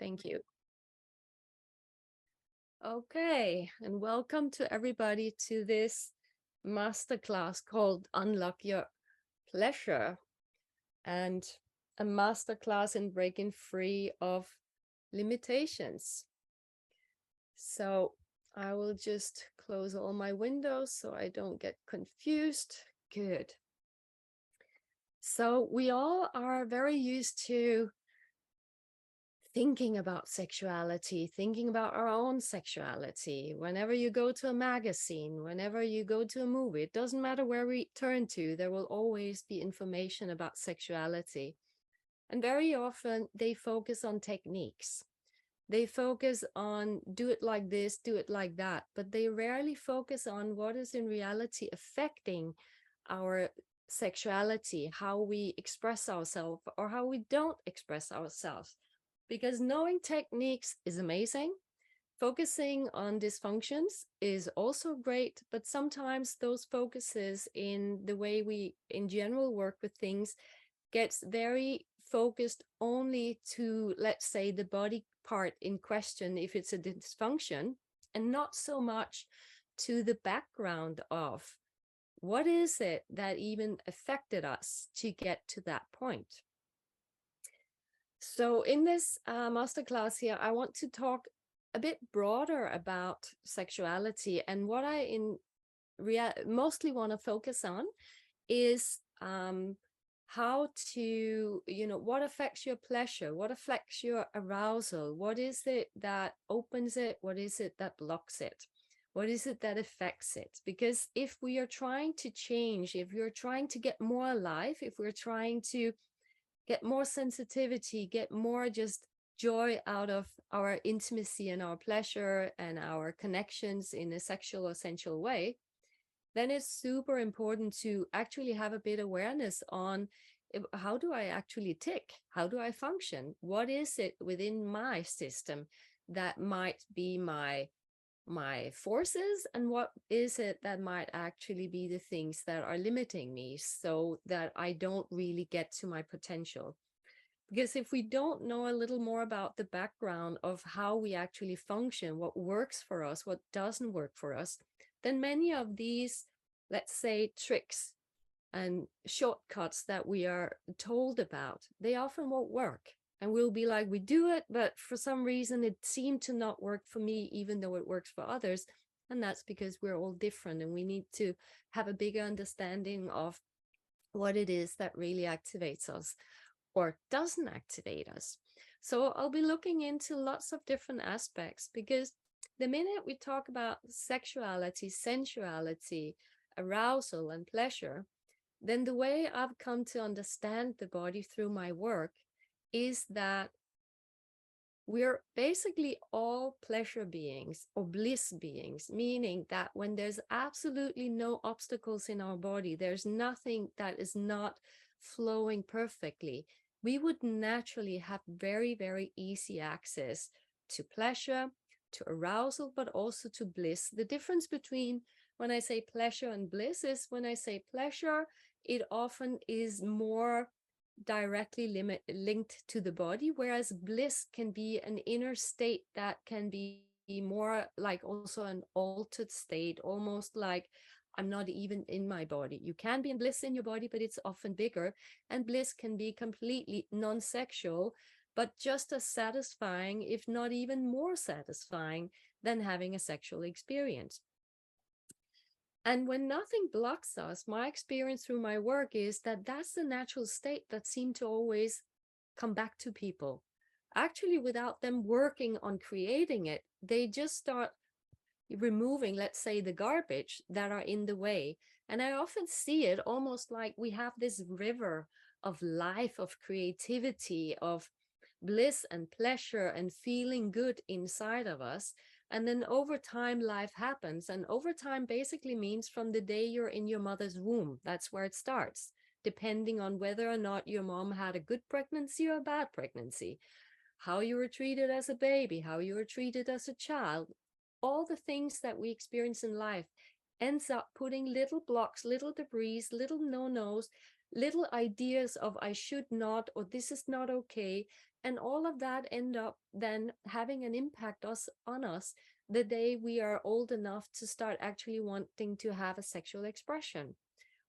Thank you. Okay, and welcome to everybody to this masterclass called Unlock Your Pleasure, and a masterclass in breaking free of limitations. So I will just close all my windows so I don't get confused. Good. So we all are very used to thinking about sexuality, thinking about our own sexuality. Whenever you go to a magazine, whenever you go to a movie, it doesn't matter where we turn to, there will always be information about sexuality. And very often they focus on techniques. They focus on do it like this, do it like that, but they rarely focus on what is in reality affecting our sexuality, how we express ourselves or how we don't express ourselves. Because knowing techniques is amazing. Focusing on dysfunctions is also great, but sometimes those focuses in the way we in general work with things gets very focused only to, let's say, the body part in question if it's a dysfunction, and not so much to the background of what is it that even affected us to get to that point. So in this masterclass here, I want to talk a bit broader about sexuality, and what I mostly want to focus on is how to, what affects your pleasure, what affects your arousal, what is it that opens it, what is it that blocks it, what is it that affects it. Because if we are trying to change, if we're trying to get more alive, if we're trying to get more sensitivity, get more just joy out of our intimacy and our pleasure and our connections in a sexual or sensual way, then it's super important to actually have a bit awareness on how do I actually tick? How do I function? What is it within my system that might be my forces, and what is it that might actually be the things that are limiting me so that I don't really get to my potential. Because if we don't know a little more about the background of how we actually function, what works for us, what doesn't work for us, then many of these, let's say, tricks and shortcuts that we are told about, they often won't work. And we'll be like, we do it, but for some reason it seemed to not work for me, even though it works for others. And that's because we're all different, and we need to have a bigger understanding of what it is that really activates us or doesn't activate us. So I'll be looking into lots of different aspects, because the minute we talk about sexuality, sensuality, arousal, and pleasure, then the way I've come to understand the body through my work is that we're basically all pleasure beings or bliss beings, meaning that when there's absolutely no obstacles in our body, there's nothing that is not flowing perfectly, we would naturally have very, very easy access to pleasure, to arousal, but also to bliss. The difference between when I say pleasure and bliss is when I say pleasure, it often is more directly linked to the body, whereas bliss can be an inner state that can be more like also an altered state, almost like I'm not even in my body. You can be in bliss in your body, but it's often bigger. And bliss can be completely non-sexual, but just as satisfying, if not even more satisfying than having a sexual experience. And when nothing blocks us, my experience through my work is that that's the natural state that seemed to always come back to people. Actually, without them working on creating it, they just start removing, let's say, the garbage that are in the way. And I often see it almost like we have this river of life, of creativity, of bliss and pleasure and feeling good inside of us. And then over time, life happens. And over time basically means from the day you're in your mother's womb. That's where it starts, depending on whether or not your mom had a good pregnancy or a bad pregnancy, how you were treated as a baby, how you were treated as a child. All the things that we experience in life ends up putting little blocks, little debris, little no-nos, little ideas of I should not, or this is not okay, And all of that end up then having an impact on us the day we are old enough to start actually wanting to have a sexual expression,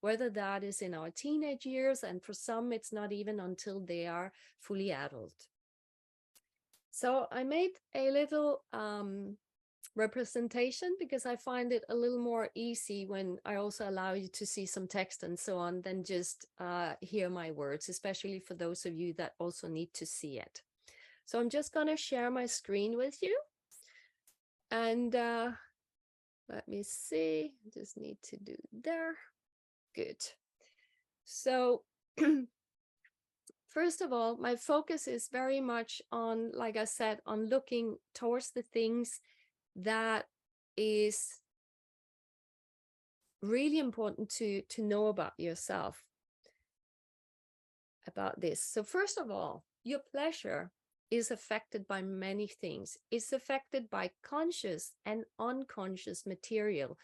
whether that is in our teenage years, and for some, it's not even until they are fully adult. So I made a little representation because I find it a little more easy when I also allow you to see some text and so on than just hear my words, especially for those of you that also need to see it. So I'm just going to share my screen with you. And let me see, just need to do there. Good. So first of all, my focus is very much on, like I said, on looking towards the things that is really important to know about yourself about this. So first of all, your pleasure is affected by many things. It's affected by conscious and unconscious material.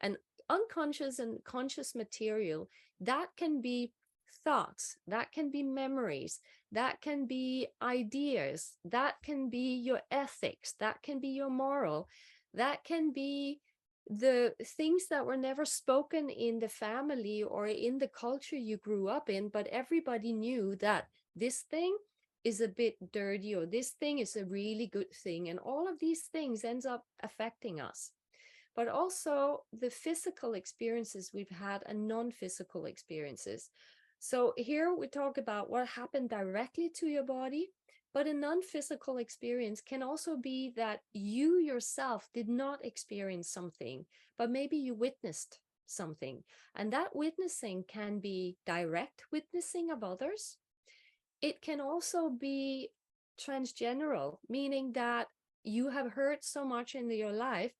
And unconscious and conscious material, that can be thoughts, that can be memories, that can be ideas, that can be your ethics, that can be your moral, that can be the things that were never spoken in the family or in the culture you grew up in, but everybody knew that this thing is a bit dirty or this thing is a really good thing. And all of these things ends up affecting us. But also the physical experiences we've had and non-physical experiences. So here we talk about what happened directly to your body, but a non-physical experience can also be that you yourself did not experience something, but maybe you witnessed something. And that witnessing can be direct witnessing of others. It can also be transgeneral, meaning that you have heard so much in your life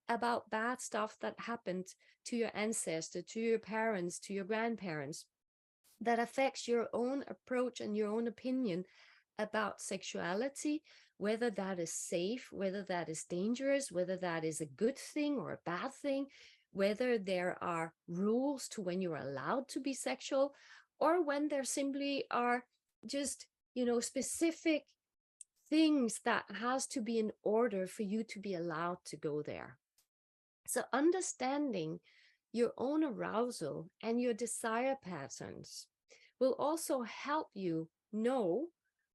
about bad stuff that happened to your ancestor, to your parents, to your grandparents, that affects your own approach and your own opinion about sexuality, whether that is safe, whether that is dangerous, whether that is a good thing or a bad thing, whether there are rules to when you're allowed to be sexual, or when there simply are just, specific things that has to be in order for you to be allowed to go there. So understanding your own arousal and your desire patterns will also help you know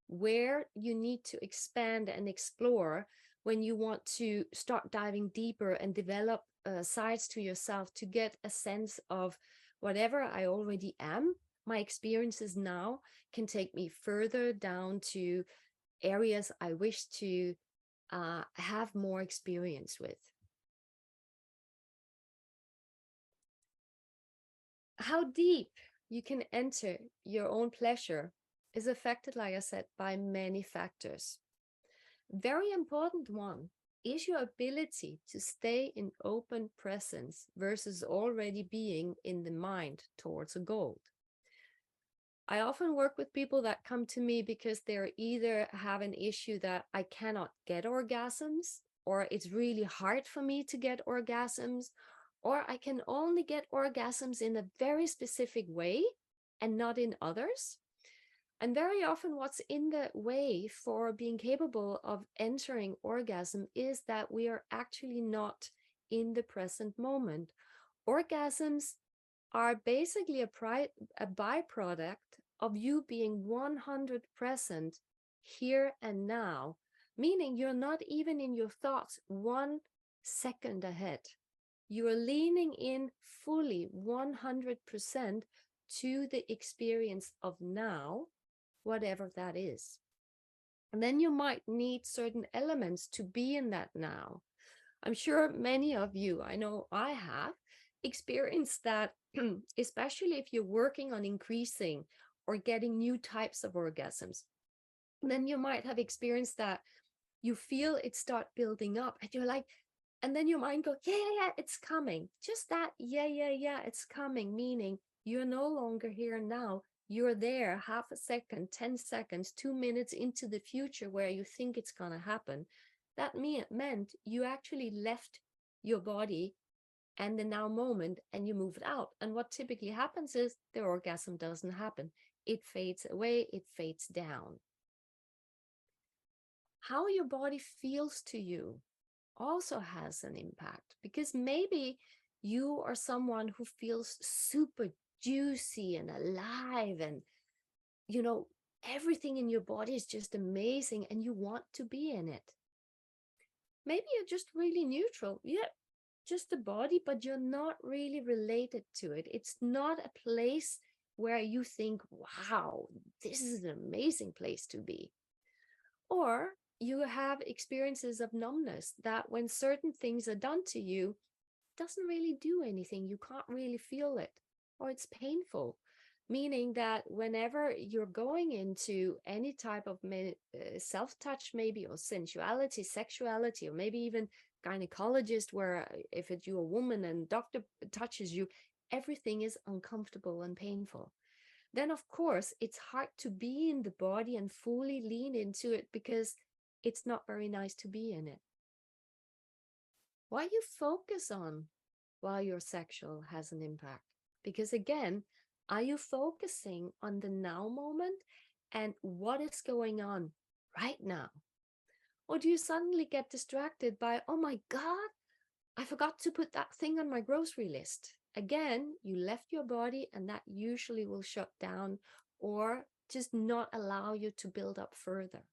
where you need to expand and explore when you want to start diving deeper and develop sides to yourself to get a sense of whatever I already am. My experiences now can take me further down to areas I wish to have more experience with. How deep you can enter your own pleasure is affected, like I said, by many factors. Very important one is your ability to stay in open presence versus already being in the mind towards a goal. I often work with people that come to me because they're either have an issue that I cannot get orgasms, or it's really hard for me to get orgasms, or I can only get orgasms in a very specific way and not in others. And very often what's in the way for being capable of entering orgasm is that we are actually not in the present moment. Orgasms are basically a byproduct of you being 100% here and now, meaning you're not even in your thoughts 1 second ahead. You are leaning in fully 100% to the experience of now, whatever that is. And then you might need certain elements to be in that now. I'm sure many of you, I know I have, experienced that, especially if you're working on increasing or getting new types of orgasms. Then you might have experienced that you feel it start building up and you're like, and then your mind goes, yeah, it's coming. Just that, yeah, it's coming, meaning you're no longer here now. You're there half a second, 10 seconds, 2 minutes into the future where you think it's going to happen. That meant you actually left your body and the now moment and you moved out. And what typically happens is the orgasm doesn't happen. It fades away, it fades down. How your body feels to you also has an impact, because maybe you are someone who feels super juicy and alive, and you know everything in your body is just amazing and you want to be in it. Maybe you're just really neutral. Yeah, just the body, but you're not really related to it. It's not a place where you think, wow, this is an amazing place to be. Or you have experiences of numbness that when certain things are done to you, doesn't really do anything. You can't really feel it, or it's painful. Meaning that whenever you're going into any type of self touch, maybe, or sensuality, sexuality, or maybe even gynecologist, where if it's you a woman and doctor touches you, everything is uncomfortable and painful. Then, of course, it's hard to be in the body and fully lean into it because it's not very nice to be in it. What you focus on while you're sexual has an impact. Because again, are you focusing on the now moment and what is going on right now? Or do you suddenly get distracted by, oh my God, I forgot to put that thing on my grocery list? Again, you left your body, and that usually will shut down or just not allow you to build up further.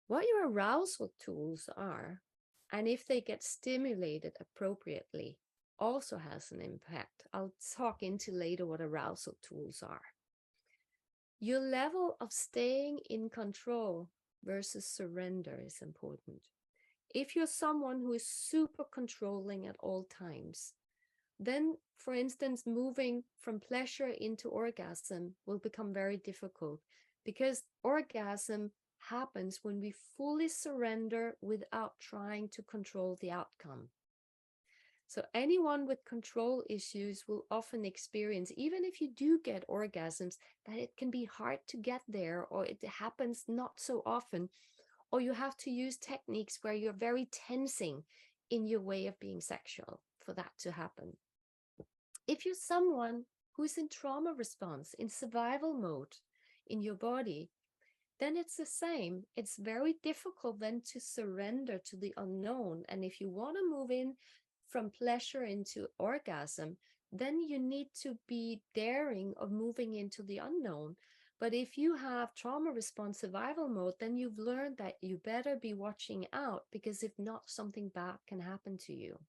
What your arousal tools are, and if they get stimulated appropriately, also has an impact. I'll talk into later what arousal tools are. Your level of staying in control versus surrender is important. If you're someone who is super controlling at all times, then, for instance, moving from pleasure into orgasm will become very difficult, because orgasm happens when we fully surrender without trying to control the outcome. So anyone with control issues will often experience, even if you do get orgasms, that it can be hard to get there, or it happens not so often, or you have to use techniques where you're very tensing in your way of being sexual for that to happen. If you're someone who's in trauma response, in survival mode in your body, then it's the same. It's very difficult then to surrender to the unknown. And if you want to move in from pleasure into orgasm, then you need to be daring of moving into the unknown. But if you have trauma response survival mode, then you've learned that you better be watching out, because if not, something bad can happen to you.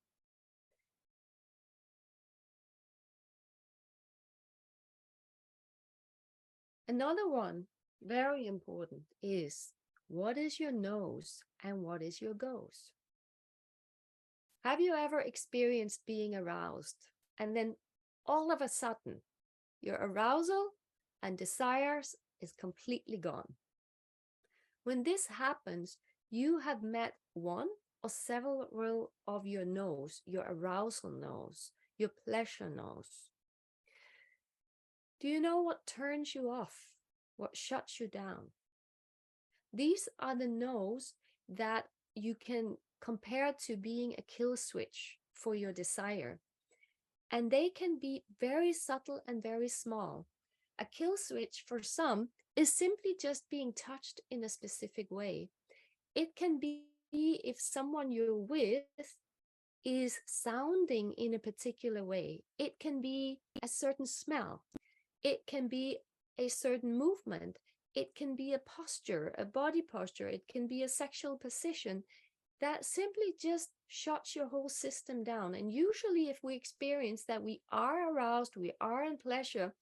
Another one, very important, is what is your nose and what is your goes? Have you ever experienced being aroused and then all of a sudden your arousal and desires is completely gone? When this happens, you have met one or several of your no's, your arousal no's, your pleasure no's. Do you know what turns you off? What shuts you down? These are the no's that you can compare to being a kill switch for your desire. And they can be very subtle and very small. A kill switch for some is simply just being touched in a specific way. It can be if someone you're with is sounding in a particular way. It can be a certain smell. It can be a certain movement. It can be a posture, a body posture. It can be a sexual position that simply just shuts your whole system down. And usually if we experience that we are aroused, we are in pleasure,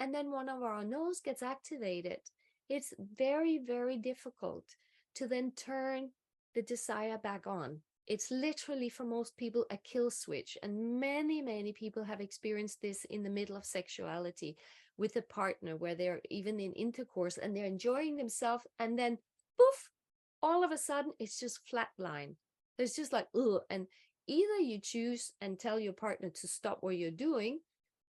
and then one of our nodes gets activated, it's very, very difficult to then turn the desire back on. It's literally, for most people, a kill switch. And many, many people have experienced this in the middle of sexuality with a partner, where they're even in intercourse and they're enjoying themselves, and then poof, all of a sudden it's just flatline. There's just like, ugh. And either you choose and tell your partner to stop what you're doing,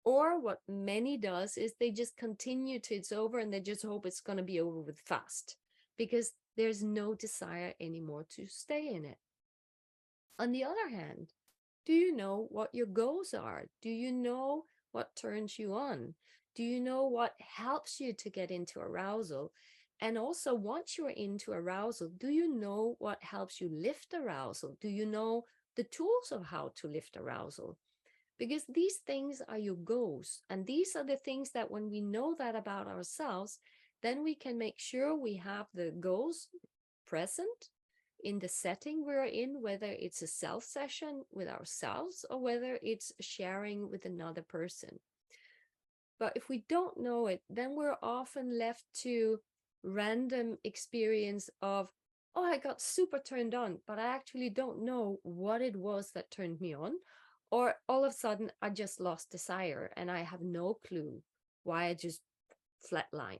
or what many does is they just continue to it's over, and they just hope it's going to be over with fast, because there's no desire anymore to stay in it. On the other hand, do you know what your goals are? Do you know what turns you on? Do you know what helps you to get into arousal? And also, once you're into arousal, do you know what helps you lift arousal? Do you know the tools of how to lift arousal? Because these things are your goals. And these are the things that when we know that about ourselves, then we can make sure we have the goals present in the setting we're in, whether it's a self session with ourselves or whether it's sharing with another person. But if we don't know it, then we're often left to random experience of, oh, I got super turned on, but I actually don't know what it was that turned me on. Or all of a sudden, I just lost desire and I have no clue why I just flatlined.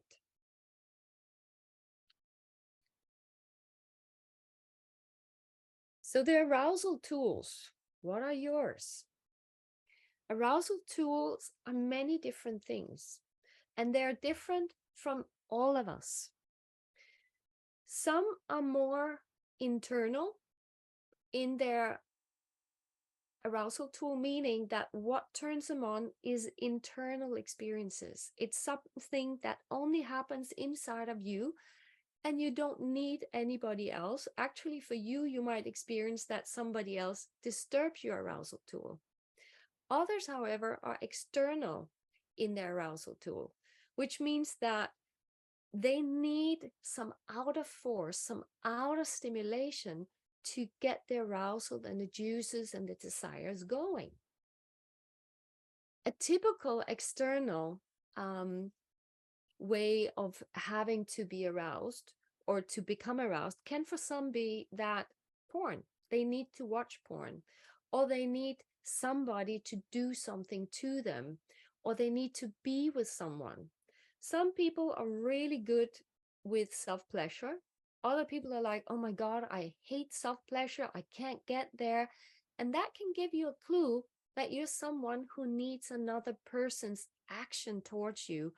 So the arousal tools, what are yours? Arousal tools are many different things, and they're different from all of us. Some are more internal in their arousal tool, meaning that what turns them on is internal experiences. It's something that only happens inside of you, and you don't need anybody else. Actually, for you, you might experience that somebody else disturbs your arousal tool. Others, however, are external in their arousal tool, which means that they need some outer force, some outer stimulation to get the arousal and the juices and the desires going. A typical external way of having to be aroused or to become aroused can for some be that porn. They need to watch porn, or they need somebody to do something to them, or they need to be with someone. Some people are really good with self-pleasure. Other people are like, oh my God, I hate self-pleasure. I can't get there. And that can give you a clue that you're someone who needs another person's action towards you.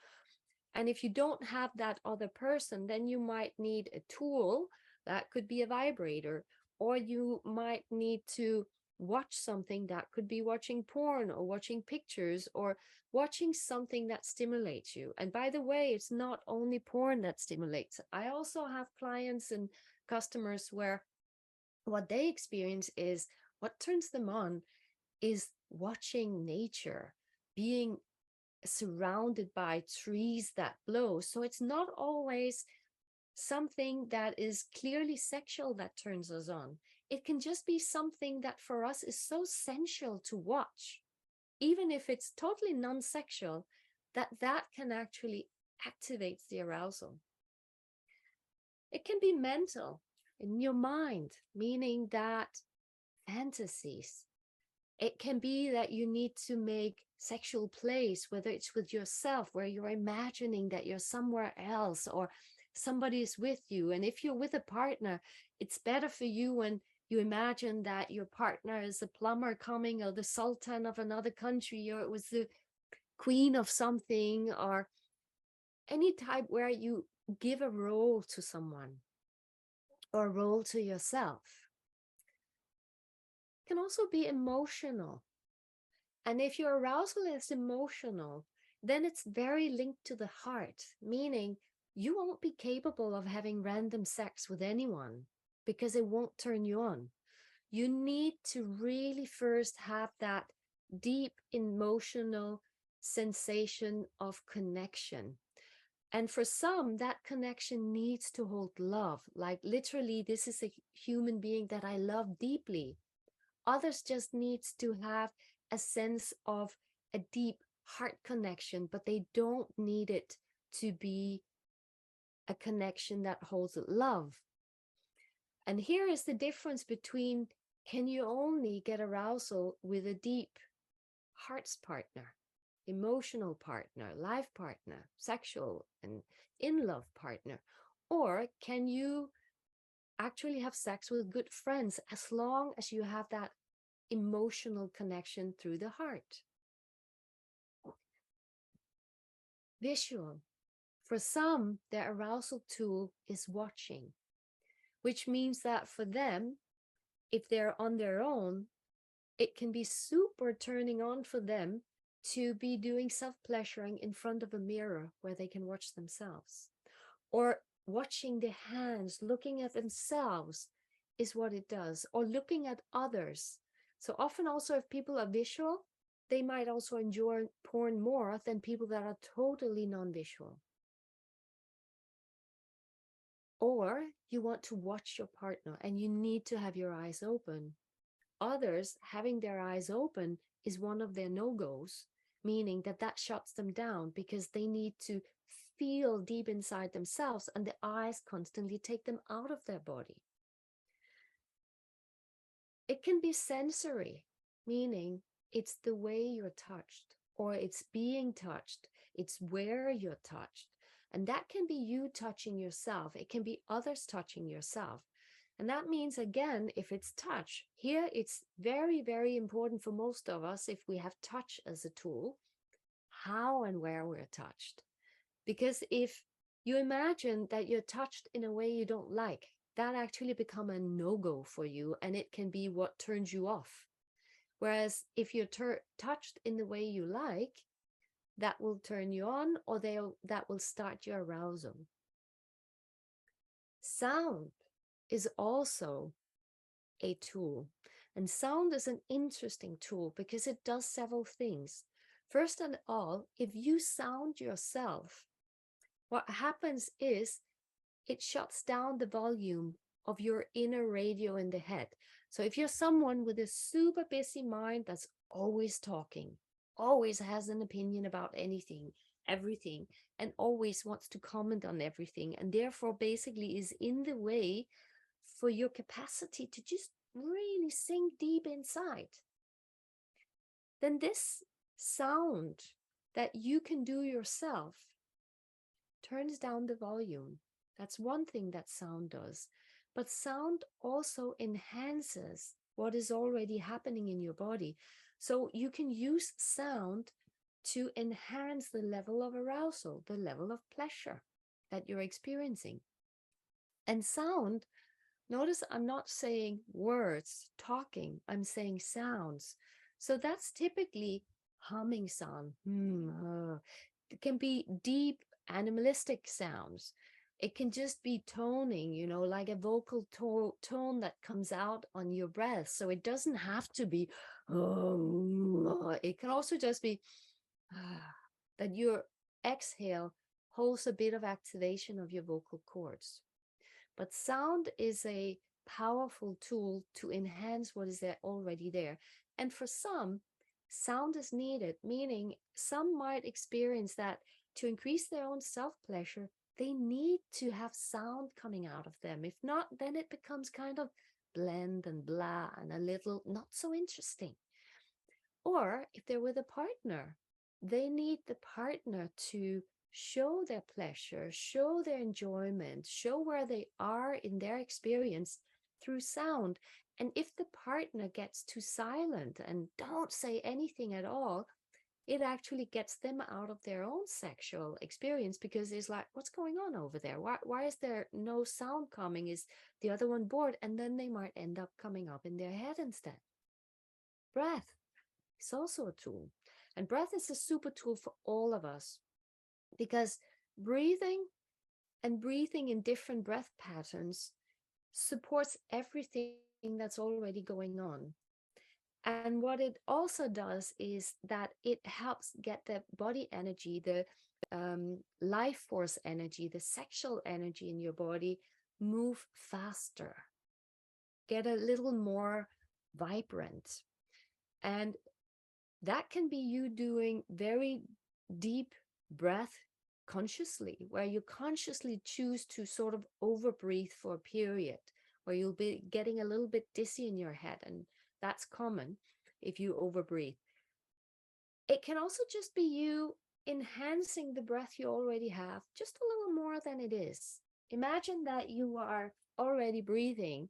And if you don't have that other person, then you might need a tool that could be a vibrator, or you might need to watch something that could be watching porn or watching pictures or watching something that stimulates you. And by the way, it's not only porn that stimulates. I also have clients and customers where what they experience is what turns them on is watching nature, being surrounded by trees that blow. So it's not always something that is clearly sexual that turns us on. It can just be something that for us is so sensual to watch, even if it's totally non-sexual, that can actually activate the arousal. It can be mental in your mind, meaning that fantasies. It can be that you need to make sexual plays, whether it's with yourself, where you're imagining that you're somewhere else or somebody is with you. And if you're with a partner, it's better for you when you imagine that your partner is a plumber coming, or the sultan of another country, or it was the queen of something, or any type where you give a role to someone or a role to yourself. It can also be emotional. And if your arousal is emotional, then it's very linked to the heart, meaning you won't be capable of having random sex with anyone because it won't turn you on. You need to really first have that deep emotional sensation of connection. And for some, that connection needs to hold love. Like literally, this is a human being that I love deeply. Others just needs to have a sense of a deep heart connection, but they don't need it to be a connection that holds love. And here is the difference between, can you only get arousal with a deep heart's partner, emotional partner, life partner, sexual and in love partner, or can you actually have sex with good friends as long as you have that emotional connection through the heart? Visual. For some, their arousal tool is watching, which means that for them, if they're on their own, it can be super turning on for them to be doing self-pleasuring in front of a mirror where they can watch themselves. Or watching the hands, looking at themselves is what it does, or looking at others. So often also if people are visual, they might also enjoy porn more than people that are totally non-visual. Or you want to watch your partner and you need to have your eyes open. Others having their eyes open is one of their no-goes, meaning that that shuts them down because they need to feel deep inside themselves and the eyes constantly take them out of their body. It can be sensory, meaning it's the way you're touched or it's being touched. It's where you're touched. And that can be you touching yourself. It can be others touching yourself. And that means, again, if it's touch, here it's very, very important for most of us, if we have touch as a tool, how and where we're touched. Because if you imagine that you're touched in a way you don't like, that actually become a no-go for you, and it can be what turns you off. Whereas if you're touched in the way you like, that will turn you on, or that will start your arousal. Sound is also a tool. And sound is an interesting tool because it does several things. First of all, if you sound yourself, what happens is it shuts down the volume of your inner radio in the head. So if you're someone with a super busy mind that's always talking, always has an opinion about anything, everything, and always wants to comment on everything, and therefore basically is in the way for your capacity to just really sink deep inside, then this sound that you can do yourself turns down the volume. That's one thing that sound does. But sound also enhances what is already happening in your body. So you can use sound to enhance the level of arousal, the level of pleasure that you're experiencing. And sound, notice I'm not saying words, talking, I'm saying sounds. So that's typically humming sound. It can be deep animalistic sounds. It can just be toning, like a vocal tone that comes out on your breath. So it doesn't have to be, it can also just be that your exhale holds a bit of activation of your vocal cords. But sound is a powerful tool to enhance what is there already there. And for some, sound is needed, meaning some might experience that to increase their own self-pleasure, they need to have sound coming out of them. If not, then it becomes kind of bland and blah and a little not so interesting. Or if they're with a partner, they need the partner to show their pleasure, show their enjoyment, show where they are in their experience through sound. And if the partner gets too silent and don't say anything at all, it actually gets them out of their own sexual experience, because it's like, what's going on over there? Why is there no sound coming? Is the other one bored? And then they might end up coming up in their head instead. Breath is also a tool. And breath is a super tool for all of us, because breathing and breathing in different breath patterns supports everything that's already going on. And what it also does is that it helps get the body energy, the life force energy, the sexual energy in your body move faster, get a little more vibrant. And that can be you doing very deep breath consciously, where you consciously choose to sort of overbreathe for a period, where you'll be getting a little bit dizzy in your head. And that's common if you overbreathe. It can also just be you enhancing the breath you already have just a little more than it is. Imagine that you are already breathing,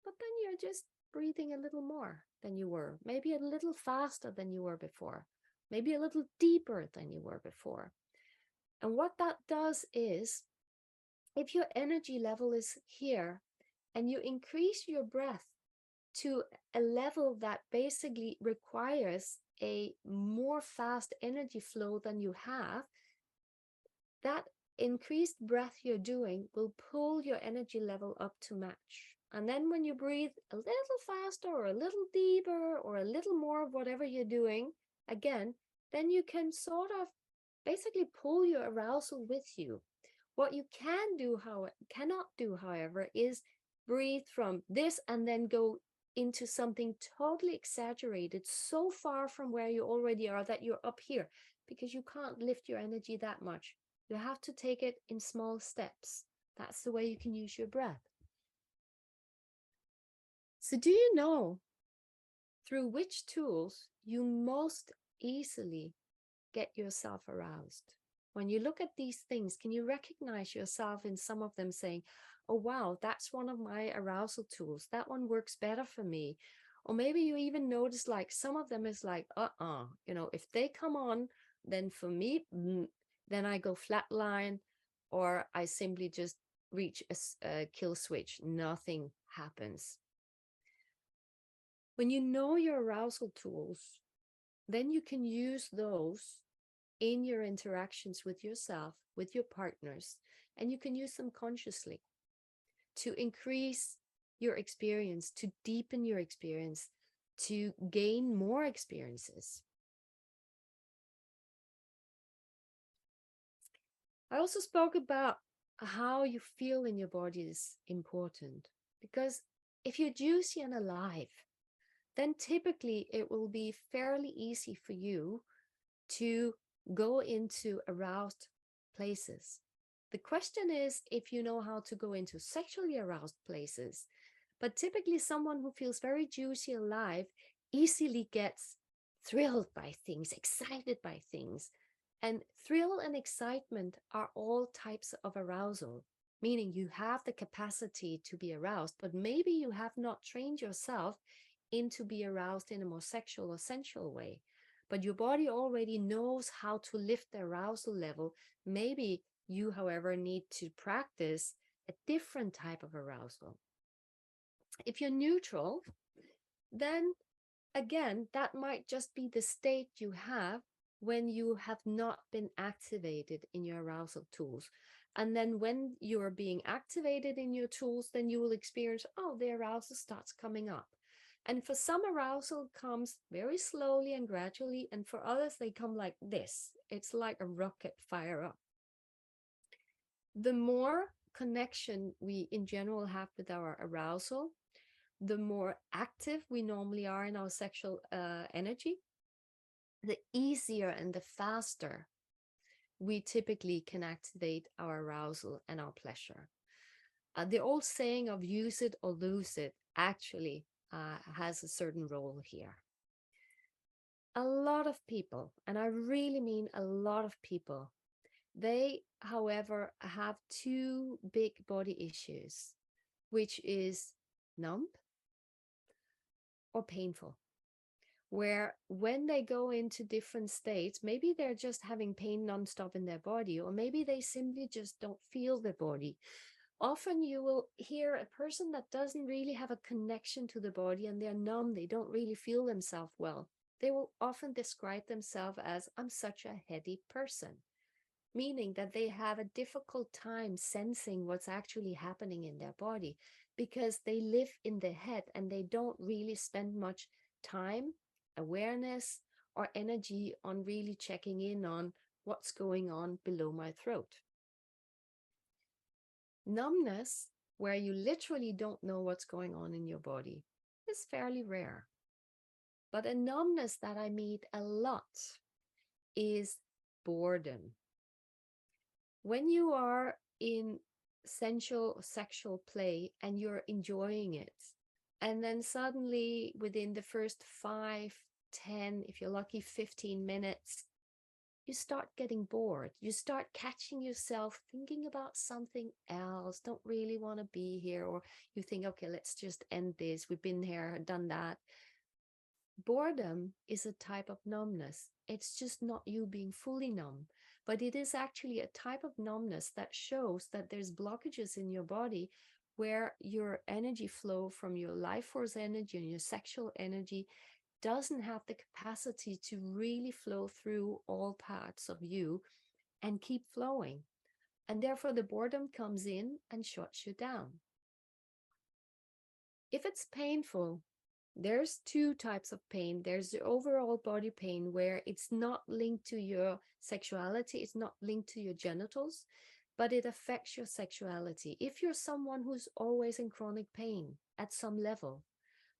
but then you're just breathing a little more than you were, maybe a little faster than you were before, maybe a little deeper than you were before. And what that does is, if your energy level is here and you increase your breath to a level that basically requires a more fast energy flow than you have, that increased breath you're doing will pull your energy level up to match. And then when you breathe a little faster or a little deeper or a little more of whatever you're doing, again, then you can sort of basically pull your arousal with you. What you cannot do, however, is breathe from this and then go into something totally exaggerated, so far from where you already are that you're up here, because you can't lift your energy that much. You have to take it in small steps. That's the way you can use your breath. So do you know through which tools you most easily get yourself aroused? When you look at these things, can you recognize yourself in some of them saying, oh, wow, that's one of my arousal tools. That one works better for me. Or maybe you even notice like some of them is like, if they come on, then for me, then I go flatline, or I simply just reach a kill switch. Nothing happens. When you know your arousal tools, then you can use those in your interactions with yourself, with your partners, and you can use them consciously to increase your experience, to deepen your experience, to gain more experiences. I also spoke about how you feel in your body is important, because if you're juicy and alive, then typically it will be fairly easy for you to go into aroused places. The question is if you know how to go into sexually aroused places. But typically someone who feels very juicy alive easily gets thrilled by things, excited by things. And thrill and excitement are all types of arousal, meaning you have the capacity to be aroused, but maybe you have not trained yourself into be aroused in a more sexual or sensual way. But your body already knows how to lift the arousal level. Maybe you, however, need to practice a different type of arousal. If you're neutral, then again, that might just be the state you have when you have not been activated in your arousal tools. And then when you're being activated in your tools, then you will experience, oh, the arousal starts coming up. And for some, arousal comes very slowly and gradually, and for others, they come like this. It's like a rocket fire up. The more connection we in general have with our arousal, the more active we normally are in our sexual energy, the easier and the faster we typically can activate our arousal and our pleasure. The old saying of use it or lose it actually has a certain role here. A lot of people, and I really mean a lot of people, they, however, have two big body issues, which is numb or painful. Where when they go into different states, maybe they're just having pain nonstop in their body, or maybe they simply just don't feel their body. Often you will hear a person that doesn't really have a connection to the body and they're numb, they don't really feel themselves well. They will often describe themselves as, I'm such a heady person, meaning that they have a difficult time sensing what's actually happening in their body because they live in their head and they don't really spend much time, awareness, or energy on really checking in on what's going on below my throat. Numbness, where you literally don't know what's going on in your body, is fairly rare. But a numbness that I meet a lot is boredom. When you are in sensual sexual play and you're enjoying it, and then suddenly within the first 5, 10, if you're lucky, 15 minutes, you start getting bored. You start catching yourself thinking about something else, don't really want to be here, or you think, okay, let's just end this. We've been here, done that. Boredom is a type of numbness. It's just not you being fully numb, but it is actually a type of numbness that shows that there's blockages in your body where your energy flow from your life force energy and your sexual energy doesn't have the capacity to really flow through all parts of you and keep flowing. And therefore, the boredom comes in and shuts you down. If it's painful, there's two types of pain. There's the overall body pain where it's not linked to your sexuality, it's not linked to your genitals, but it affects your sexuality. If you're someone who's always in chronic pain at some level,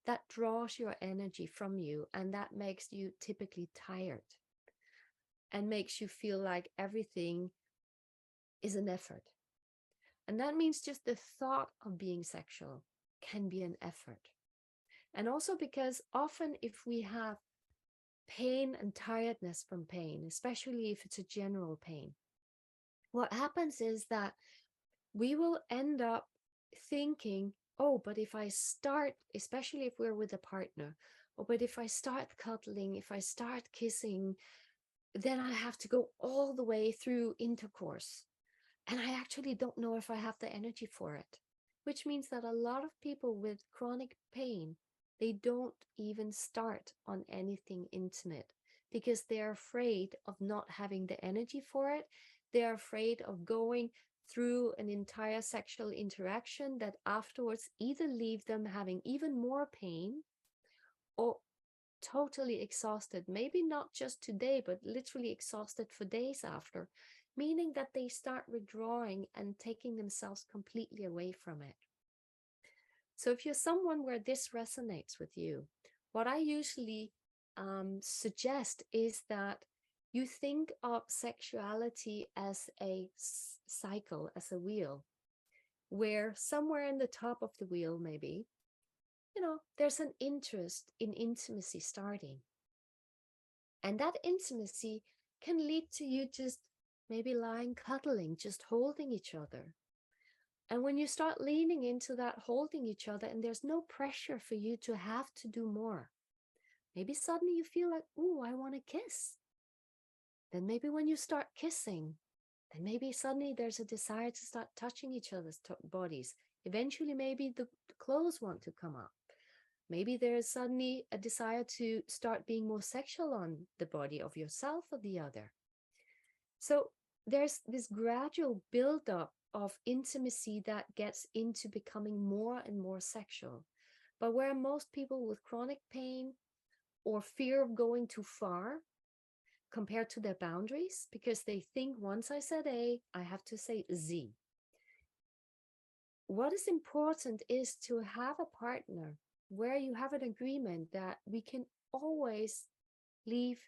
that draws your energy from you, and that makes you typically tired and makes you feel like everything is an effort. And that means just the thought of being sexual can be an effort. And also because often if we have pain and tiredness from pain, especially if it's a general pain, what happens is that we will end up thinking, oh, but if I start, especially if we're with a partner, oh, but if I start cuddling, if I start kissing, then I have to go all the way through intercourse. And I actually don't know if I have the energy for it, which means that a lot of people with chronic pain, they don't even start on anything intimate because they're afraid of not having the energy for it. They're afraid of going through an entire sexual interaction that afterwards either leave them having even more pain or totally exhausted, maybe not just today, but literally exhausted for days after, meaning that they start withdrawing and taking themselves completely away from it. So if you're someone where this resonates with you, what I usually suggest is that you think of sexuality as a cycle, as a wheel, where somewhere in the top of the wheel, maybe, there's an interest in intimacy starting. And that intimacy can lead to you just maybe lying cuddling, just holding each other. And when you start leaning into that holding each other and there's no pressure for you to have to do more, maybe suddenly you feel like, oh, I want to kiss. Then maybe when you start kissing, then maybe suddenly there's a desire to start touching each other's bodies. Eventually, maybe the clothes want to come up. Maybe there's suddenly a desire to start being more sexual on the body of yourself or the other. So there's this gradual buildup of intimacy that gets into becoming more and more sexual. But where most people with chronic pain or fear of going too far compared to their boundaries, because they think once I said A, I have to say Z. What is important is to have a partner where you have an agreement that we can always leave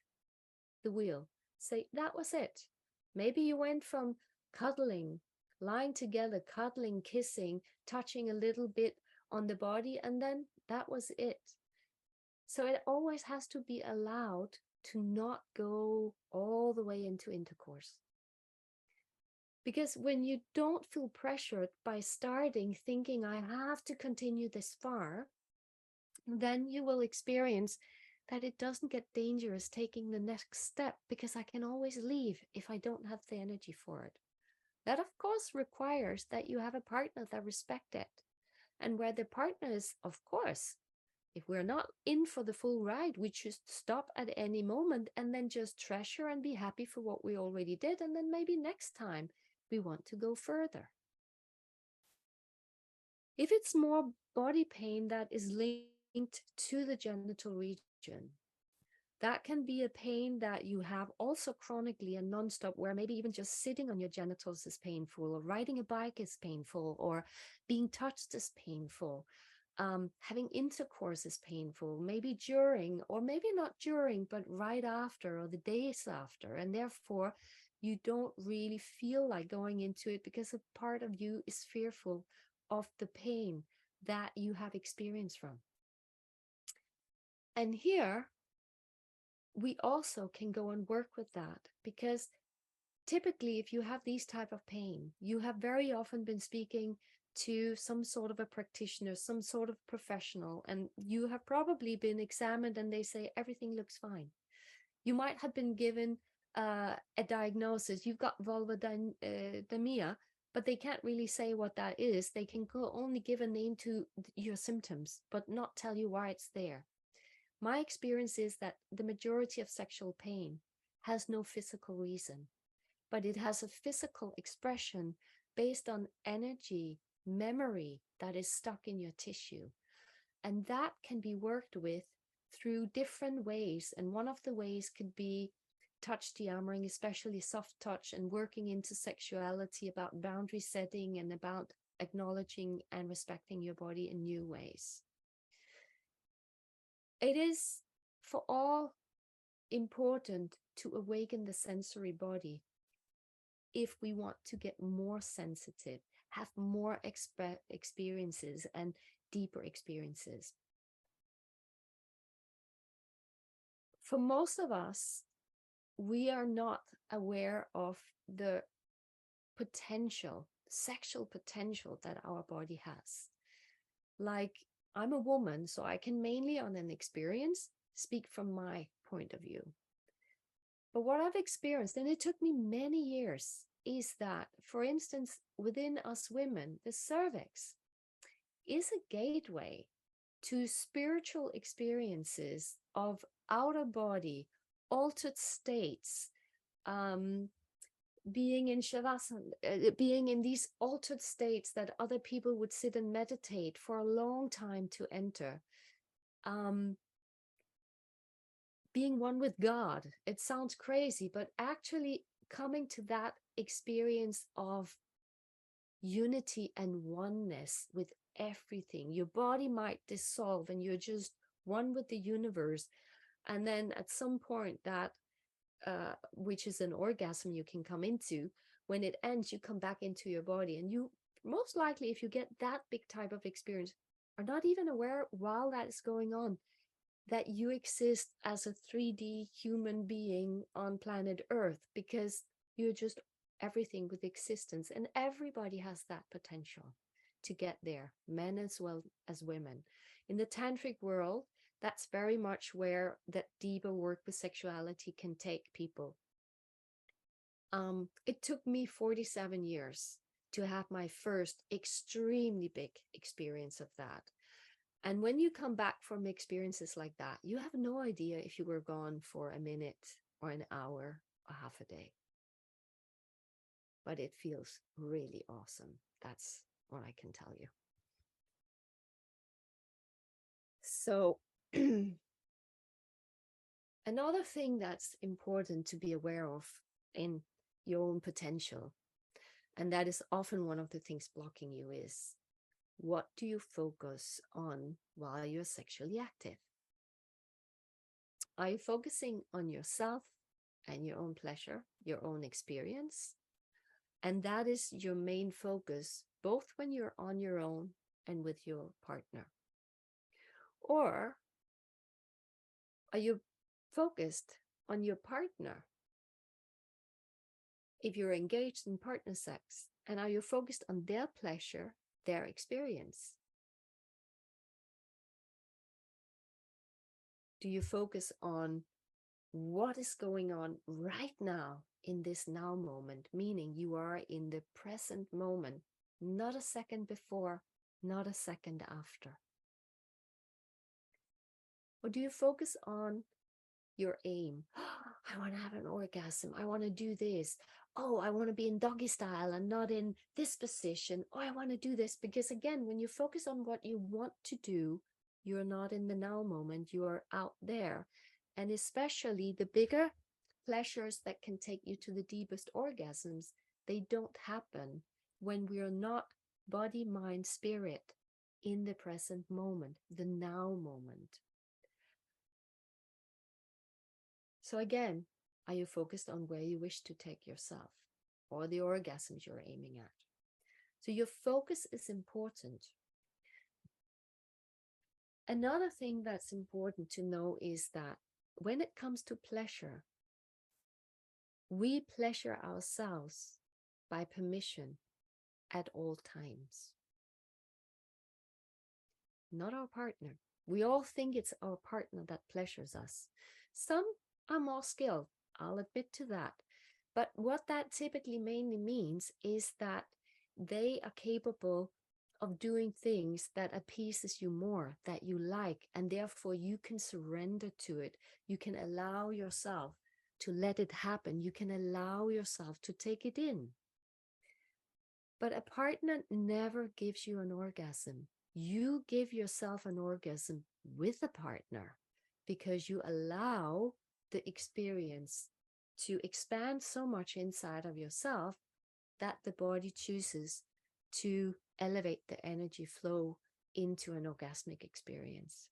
the wheel. Say, that was it. Maybe you went from cuddling, lying together, cuddling, kissing, touching a little bit on the body, and then that was it. So it always has to be allowed to not go all the way into intercourse. Because when you don't feel pressured by starting thinking I have to continue this far, then you will experience that it doesn't get dangerous taking the next step because I can always leave if I don't have the energy for it. That, of course, requires that you have a partner that respects it. And where the partner is, of course, if we're not in for the full ride, we just stop at any moment and then just treasure and be happy for what we already did. And then maybe next time we want to go further. If it's more body pain that is linked to the genital region, that can be a pain that you have also chronically and nonstop, where maybe even just sitting on your genitals is painful, or riding a bike is painful, or being touched is painful. Having intercourse is painful, maybe during, or maybe not during, but right after or the days after. And therefore, you don't really feel like going into it because a part of you is fearful of the pain that you have experienced from. And here, we also can go and work with that, because typically if you have these type of pain, you have very often been speaking to some sort of a practitioner, some sort of professional, and you have probably been examined and they say everything looks fine. You might have been given a diagnosis. You've got vulvodynia, but they can't really say what that is. They can only give a name to your symptoms, but not tell you why it's there. My experience is that the majority of sexual pain has no physical reason. but it has a physical expression based on energy, memory that is stuck in your tissue. And that can be worked with through different ways. And one of the ways could be touch de-armoring, especially soft touch, and working into sexuality, about boundary setting and about acknowledging and respecting your body in new ways. It is for all important to awaken the sensory body if we want to get more sensitive, have more experiences and deeper experiences. For most of us, we are not aware of the potential, sexual potential that our body has. Like, I'm a woman, so I can mainly on an experience speak from my point of view. But what I've experienced, and it took me many years, is that, for instance, within us women, the cervix is a gateway to spiritual experiences of outer body, altered states, being in shavasana, being in these altered states that other people would sit and meditate for a long time to enter. Being one with God. It sounds crazy, but actually coming to that experience of unity and oneness with everything. Your body might dissolve and you're just one with the universe. And then at some point that, which is an orgasm you can come into, when it ends, you come back into your body. And you, most likely, if you get that big type of experience, are not even aware while that is going on that you exist as a 3D human being on planet Earth, because you're just everything with existence. And everybody has that potential to get there, men as well as women. In the tantric world, that's very much where that deeper work with sexuality can take people. It took me 47 years to have my first extremely big experience of that. And when you come back from experiences like that, you have no idea if you were gone for a minute or an hour or half a day. But it feels really awesome. That's what I can tell you. So another thing that's important to be aware of in your own potential, and that is often one of the things blocking you, is what do you focus on while you're sexually active? Are you focusing on yourself and your own pleasure, your own experience? And that is your main focus, both when you're on your own and with your partner. Or are you focused on your partner if you're engaged in partner sex? And are you focused on their pleasure, their experience? Do you focus on what is going on right now in this now moment, meaning you are in the present moment, not a second before, not a second after? Or do you focus on your aim? I want to have an orgasm. I want to do this. Oh, I want to be in doggy style and not in this position. Oh, I want to do this. Because again, when you focus on what you want to do, you're not in the now moment. You are out there. And especially the bigger pleasures that can take you to the deepest orgasms, they don't happen when we are not body, mind, spirit in the present moment, the now moment. So again, are you focused on where you wish to take yourself or the orgasms you're aiming at? So your focus is important. Another thing that's important to know is that when it comes to pleasure, we pleasure ourselves by permission at all times. Not our partner. We all think it's our partner that pleasures us. Some are more skilled, I'll admit to that. But what that typically mainly means is that they are capable of doing things that appeases you more, that you like, and therefore you can surrender to it. You can allow yourself to let it happen. You can allow yourself to take it in. But a partner never gives you an orgasm. You give yourself an orgasm with a partner because you allow the experience to expand so much inside of yourself that the body chooses to elevate the energy flow into an orgasmic experience.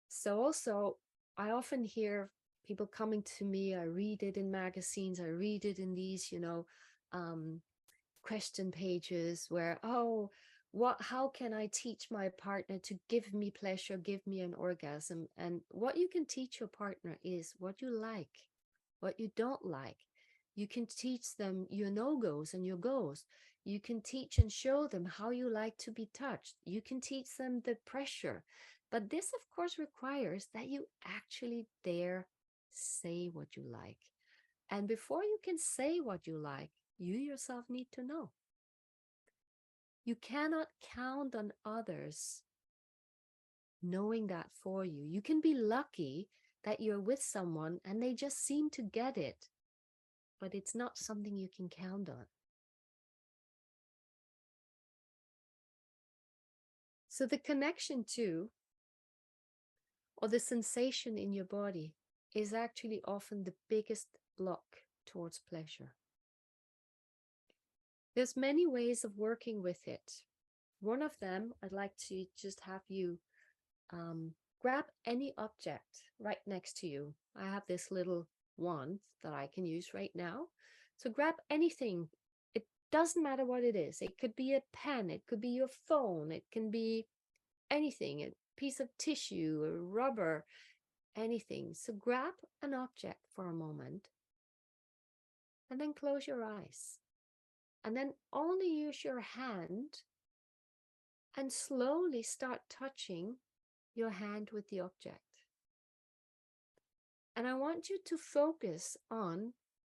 So also, I often hear people coming to me, I read it in magazines, I read it in these, question pages where, oh, how can I teach my partner to give me pleasure, give me an orgasm? And what you can teach your partner is what you like, what you don't like. You can teach them your no-goes and your goes. You can teach and show them how you like to be touched. You can teach them the pressure. But this, of course, requires that you actually dare say what you like. And before you can say what you like, you yourself need to know. You cannot count on others knowing that for you. You can be lucky that you're with someone and they just seem to get it, but it's not something you can count on. So the connection to, or the sensation in your body, is actually often the biggest block towards pleasure. There's many ways of working with it. One of them, I'd like to just have you grab any object right next to you. I have this little wand that I can use right now. So grab anything. It doesn't matter what it is. It could be a pen, it could be your phone, it can be anything, a piece of tissue, a rubber, anything. So grab an object for a moment and then close your eyes. And then only use your hand and slowly start touching your hand with the object. And I want you to focus on,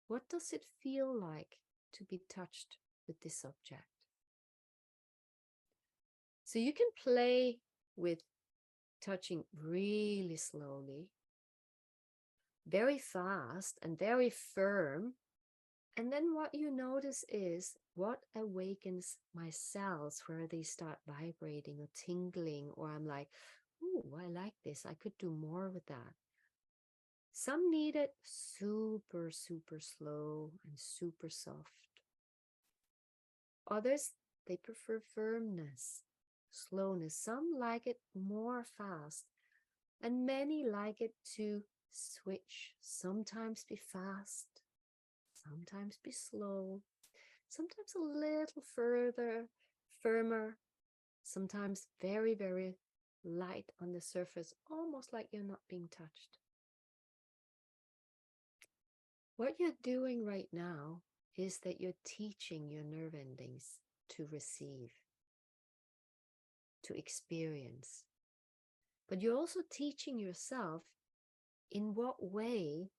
what does it feel like to be touched with this object? So you can play with touching really slowly, very fast and very firm. And then what you notice is what awakens my cells, where they start vibrating or tingling, or I'm like, ooh, I like this. I could do more with that. Some need it super, super slow and super soft. Others, they prefer firmness, slowness. Some like it more fast. And many like it to switch. Sometimes be fast, sometimes be slow, sometimes a little further, firmer, sometimes very, very light on the surface, almost like you're not being touched. What you're doing right now is that you're teaching your nerve endings to receive, to experience. But you're also teaching yourself, in what way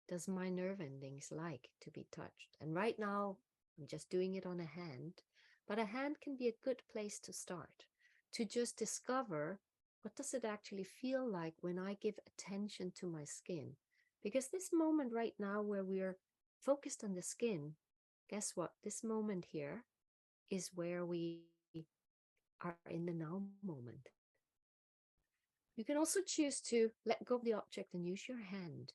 does my nerve endings like to be touched? And right now, I'm just doing it on a hand, but a hand can be a good place to start, to just discover, what does it actually feel like when I give attention to my skin? Because this moment right now where we're focused on the skin, guess what? This moment here is where we are in the now moment. You can also choose to let go of the object and use your hand.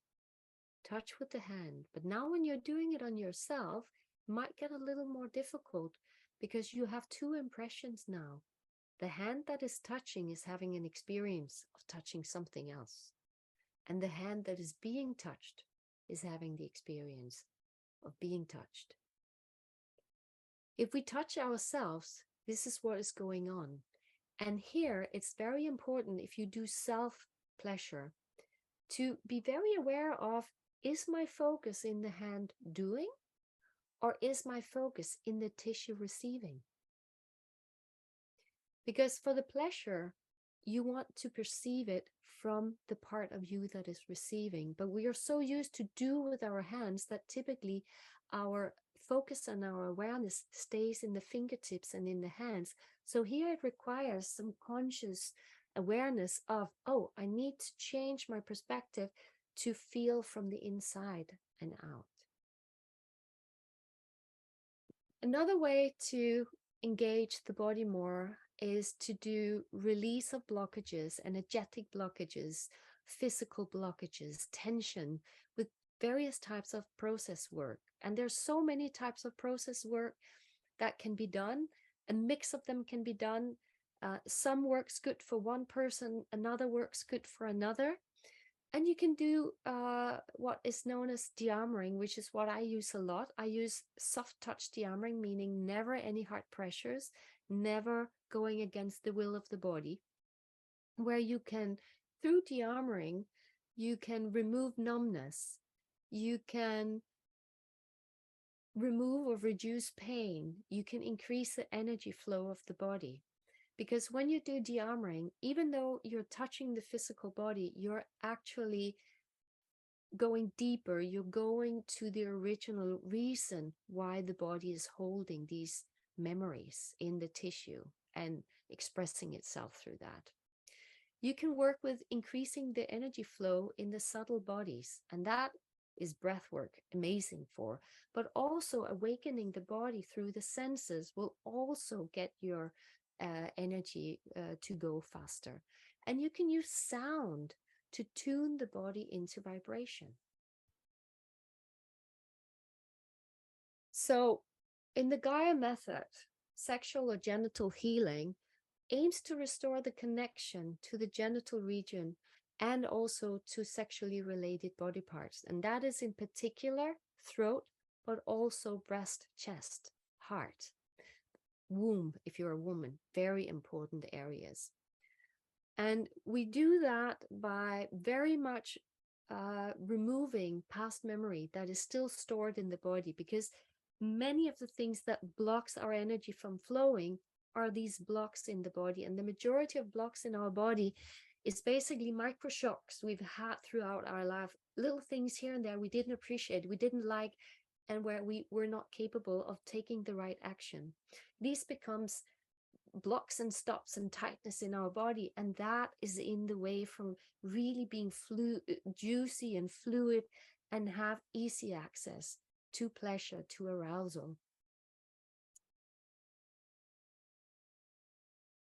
Touch with the hand. But now when you're doing it on yourself, it might get a little more difficult because you have two impressions now. The hand that is touching is having an experience of touching something else. And the hand that is being touched is having the experience of being touched. If we touch ourselves, this is what is going on. And here it's very important, if you do self-pleasure, to be very aware of, is my focus in the hand doing, or is my focus in the tissue receiving? Because for the pleasure, you want to perceive it from the part of you that is receiving. But we are so used to do with our hands that typically our focus and our awareness stays in the fingertips and in the hands. So here it requires some conscious awareness of, oh, I need to change my perspective to feel from the inside and out. Another way to engage the body more is to do release of blockages, energetic blockages, physical blockages, tension, with various types of process work. And there's so many types of process work that can be done. A mix of them can be done. Some works good for one person, another works good for another. And you can do what is known as de-armoring, which is what I use a lot. I use soft touch de-armoring, meaning never any hard pressures, never going against the will of the body, where you can, through de-armoring, you can remove numbness, you can remove or reduce pain, you can increase the energy flow of the body. Because when you do de-armoring, even though you're touching the physical body, you're actually going deeper. You're going to the original reason why the body is holding these memories in the tissue and expressing itself through that. You can work with increasing the energy flow in the subtle bodies, and that is breath work amazing for, but also awakening the body through the senses will also get your energy to go faster. And you can use sound to tune the body into vibration. So in the Gaia method, sexual or genital healing aims to restore the connection to the genital region and also to sexually related body parts. And that is in particular throat, but also breast, chest, heart, womb, if you're a woman, very important areas. And we do that by very much removing past memory that is still stored in the body, because many of the things that blocks our energy from flowing are these blocks in the body. And the majority of blocks in our body is basically micro shocks we've had throughout our life, little things here and there we didn't appreciate, we didn't like, and where we were not capable of taking the right action. These becomes blocks and stops and tightness in our body, and that is in the way from really being juicy and fluid and have easy access to pleasure, to arousal.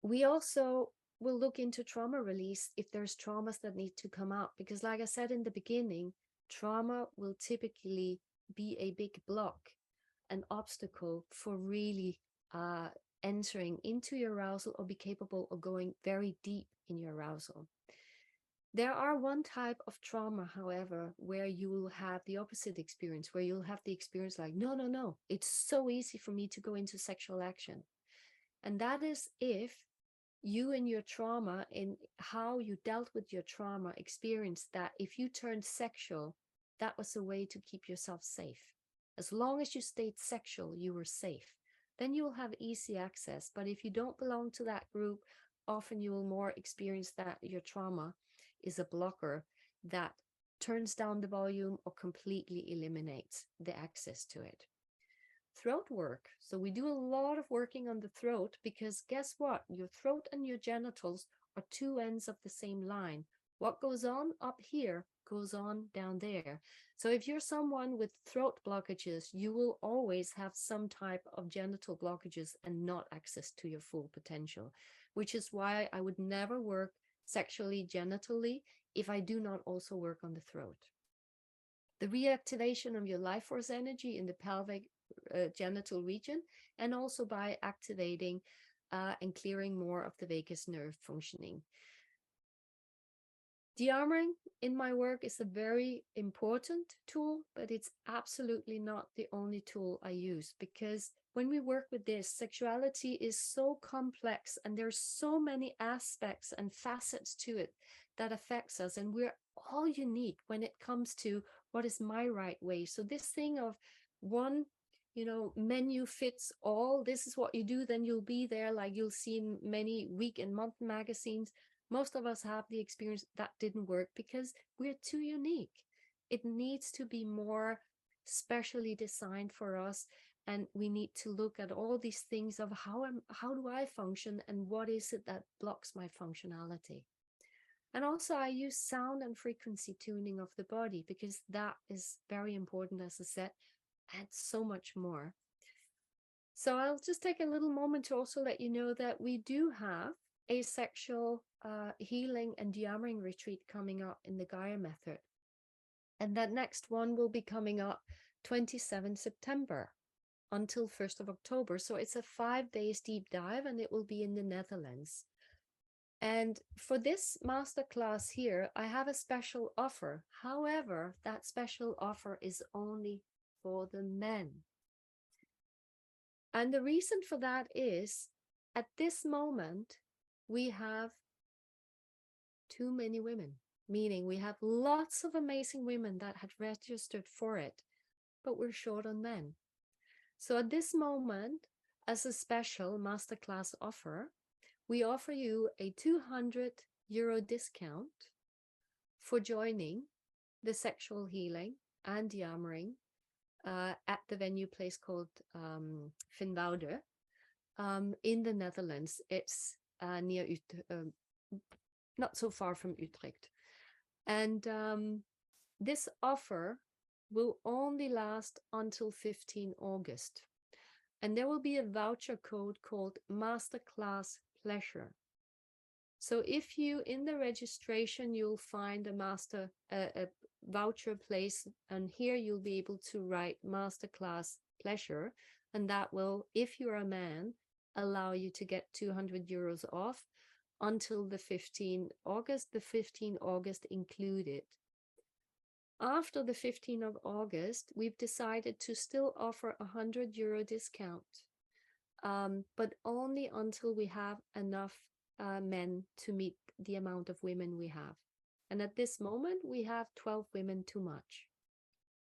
We also will look into trauma release if there's traumas that need to come out, because like I said in the beginning, trauma will typically be a big block, an obstacle for really entering into your arousal or be capable of going very deep in your arousal. There are one type of trauma, however, where you will have the opposite experience, where you'll have the experience like, no, it's so easy for me to go into sexual action. And that is if you and your trauma, in how you dealt with your trauma, experienced that if you turned sexual, that was a way to keep yourself safe. As long as you stayed sexual, you were safe. Then you will have easy access. But if you don't belong to that group, often you will more experience that your trauma is a blocker that turns down the volume or completely eliminates the access to it. Throat work. So we do a lot of working on the throat, because guess what? Your throat and your genitals are two ends of the same line. What goes on up here goes on down there. So if you're someone with throat blockages, you will always have some type of genital blockages and not access to your full potential, which is why I would never work sexually genitally if I do not also work on the throat. The reactivation of your life force energy in the pelvic genital region, and also by activating and clearing more of the vagus nerve functioning. De-armoring in my work is a very important tool, but it's absolutely not the only tool I use, because when we work with this, sexuality is so complex and there's so many aspects and facets to it that affects us, and we're all unique when it comes to what is my right way. So this thing of one menu fits all, this is what you do, then you'll be there, like you'll see in many week and month magazines. Most of us have the experience that didn't work because we're too unique. It needs to be more specially designed for us. And we need to look at all these things of how do I function and what is it that blocks my functionality. And also I use sound and frequency tuning of the body because that is very important, as I said, and so much more. So I'll just take a little moment to also let you know that we do have a sexual healing and de-armoring retreat coming up in the Gaia method. And that next one will be coming up 27 September until 1st of October. So it's a 5 days deep dive and it will be in the Netherlands. And for this masterclass here, I have a special offer. However, that special offer is only for the men. And the reason for that is at this moment, we have too many women, meaning we have lots of amazing women that had registered for it, but we're short on men. So at this moment, as a special masterclass offer, we offer you a 200 euro discount for joining the sexual healing and de-armoring at the venue place called Finwoude in the Netherlands. It's near not so far from Utrecht. And this offer will only last until 15 August. And there will be a voucher code called Masterclass Pleasure. So if you, in the registration, you'll find a voucher place, and here you'll be able to write Masterclass Pleasure, and that will, if you're a man, allow you to get 200 euros off until the 15th August, the 15th August included. After the 15th of August, we've decided to still offer a 100 euro discount, but only until we have enough men to meet the amount of women we have. And at this moment, we have 12 women too much.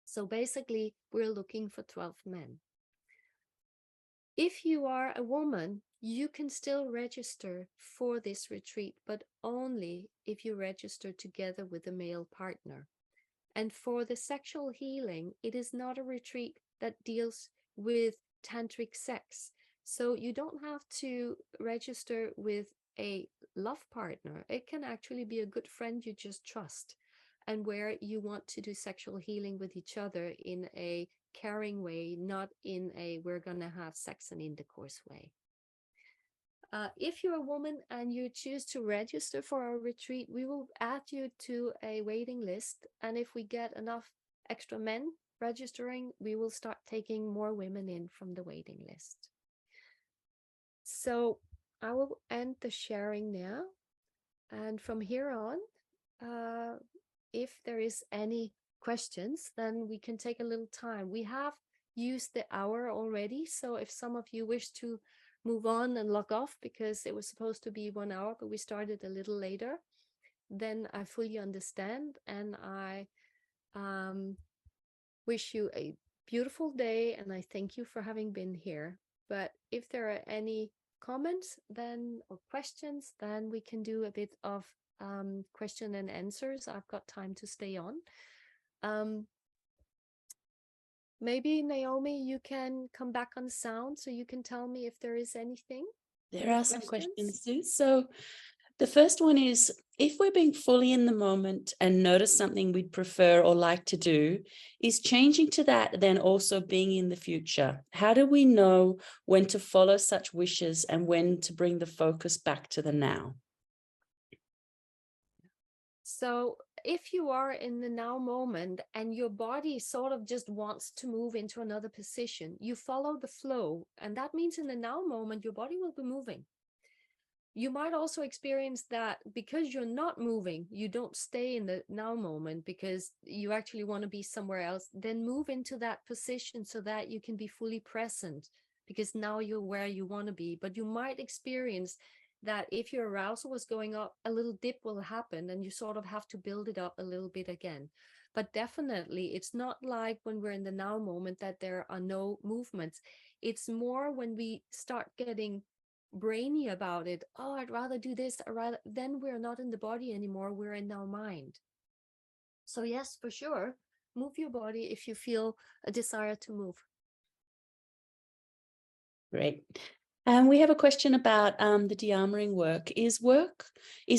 So basically, we're looking for 12 men. If you are a woman, you can still register for this retreat, but only if you register together with a male partner. And for the sexual healing, it is not a retreat that deals with tantric sex. So you don't have to register with a love partner. It can actually be a good friend you just trust, and where you want to do sexual healing with each other in a caring way, not in a we're going to have sex and intercourse way. If you're a woman and you choose to register for our retreat, we will add you to a waiting list. And if we get enough extra men registering, we will start taking more women in from the waiting list. So I will end the sharing now. And from here on, if there is any questions, then we can take a little time. We have used the hour already. So if some of you wish to move on and log off because it was supposed to be 1 hour, but we started a little later, then I fully understand. And I wish you a beautiful day. And I thank you for having been here. But if there are any comments then or questions, then we can do a bit of question and answers. I've got time to stay on. Maybe Naomi, you can come back on sound so you can tell me if there is anything. There are some questions, Sue. So the first one is, if we're being fully in the moment and notice something we'd prefer or like to do, is changing to that then also being in the future? How do we know when to follow such wishes and when to bring the focus back to the now? So if you are in the now moment and your body sort of just wants to move into another position, you follow the flow. And that means in the now moment, your body will be moving. You might also experience that because you're not moving, you don't stay in the now moment because you actually want to be somewhere else. Then move into that position so that you can be fully present, because now you're where you want to be. But you might experience that if your arousal was going up, a little dip will happen and you sort of have to build it up a little bit again. But definitely, it's not like when we're in the now moment that there are no movements. It's more when we start getting brainy about it. Oh, I'd rather do this. Then we're not in the body anymore. We're in our mind. So yes, for sure, move your body if you feel a desire to move. Great. And we have a question about the de-armoring work. Is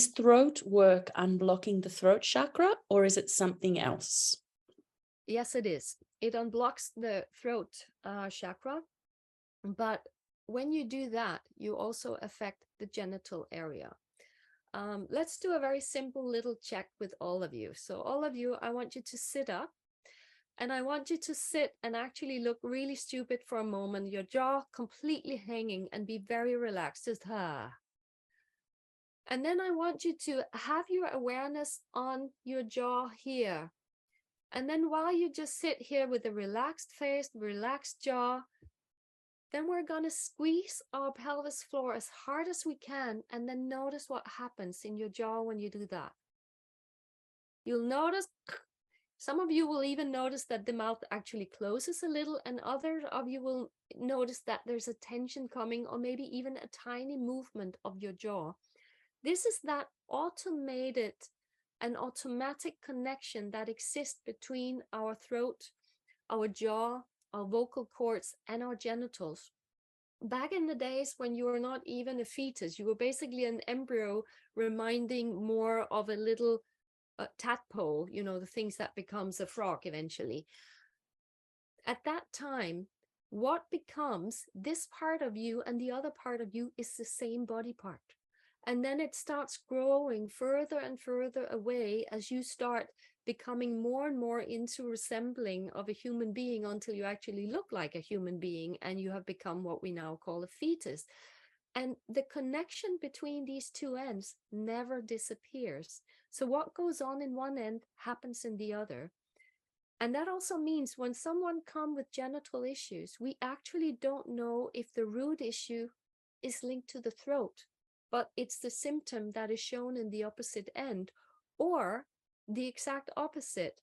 throat work unblocking the throat chakra, or is it something else? Yes, it is. It unblocks the throat chakra, but when you do that, you also affect the genital area. Let's do a very simple little check with all of you. So all of you, I want you to sit up, and I want you to sit and actually look really stupid for a moment, your jaw completely hanging, and be very relaxed, just And then I want you to have your awareness on your jaw here. And then while you just sit here with a relaxed face, relaxed jaw, then we're going to squeeze our pelvis floor as hard as we can, and then notice what happens in your jaw when you do that. You'll notice, some of you will even notice that the mouth actually closes a little, and others of you will notice that there's a tension coming, or maybe even a tiny movement of your jaw. This is that automated and automatic connection that exists between our throat, our jaw, our vocal cords, and our genitals. Back in the days when you were not even a fetus, you were basically an embryo reminding more of a little tadpole, you know, the things that becomes a frog eventually. At that time, what becomes this part of you and the other part of you is the same body part. And then it starts growing further and further away as you start becoming more and more into resembling of a human being, until you actually look like a human being and you have become what we now call a fetus. And the connection between these two ends never disappears. So what goes on in one end happens in the other. And that also means when someone comes with genital issues, we actually don't know if the root issue is linked to the throat, but it's the symptom that is shown in the opposite end, or the exact opposite,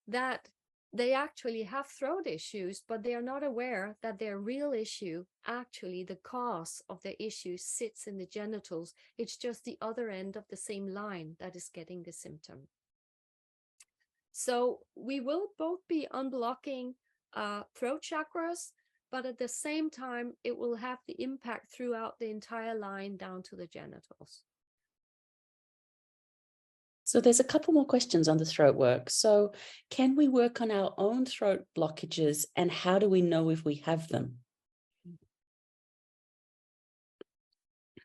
that they actually have throat issues, but they are not aware that their real issue, actually the cause of the issue, sits in the genitals. It's just the other end of the same line that is getting the symptom. So we will both be unblocking throat chakras, but at the same time, it will have the impact throughout the entire line down to the genitals. So there's a couple more questions on the throat work. So can we work on our own throat blockages, and how do we know if we have them?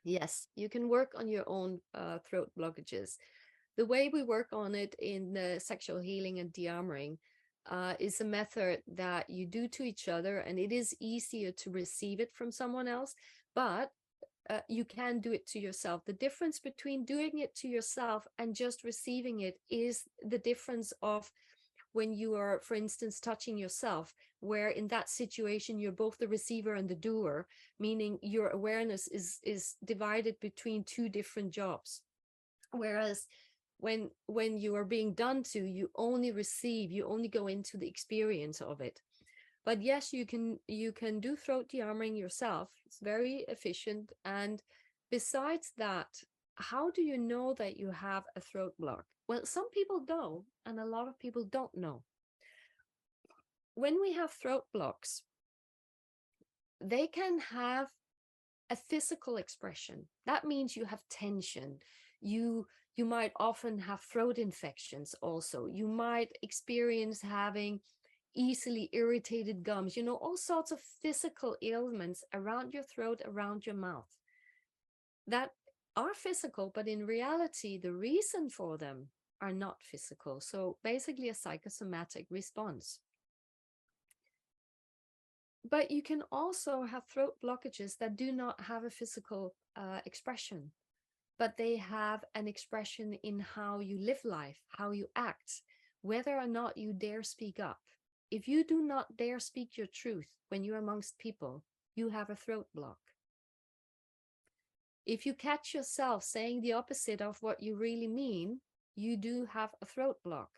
Yes, you can work on your own throat blockages. The way we work on it in the sexual healing and de-armoring is a method that you do to each other, and it is easier to receive it from someone else, but you can do it to yourself. The difference between doing it to yourself and just receiving it is the difference of when you are, for instance, touching yourself, where in that situation you're both the receiver and the doer, meaning your awareness is divided between two different jobs. Whereas when you are being done to, you only receive, you only go into the experience of it. But yes, you can do throat de-armoring yourself. It's very efficient. And besides that, how do you know that you have a throat block? Well, some people know, and a lot of people don't know. When we have throat blocks, they can have a physical expression. That means you have tension. You might often have throat infections also. You might experience having easily irritated gums, you know, all sorts of physical ailments around your throat, around your mouth, that are physical, but in reality, the reason for them are not physical. So basically a psychosomatic response. But you can also have throat blockages that do not have a physical expression, but they have an expression in how you live life, how you act, whether or not you dare speak up. If you do not dare speak your truth when you're amongst people, you have a throat block. If you catch yourself saying the opposite of what you really mean, you do have a throat block.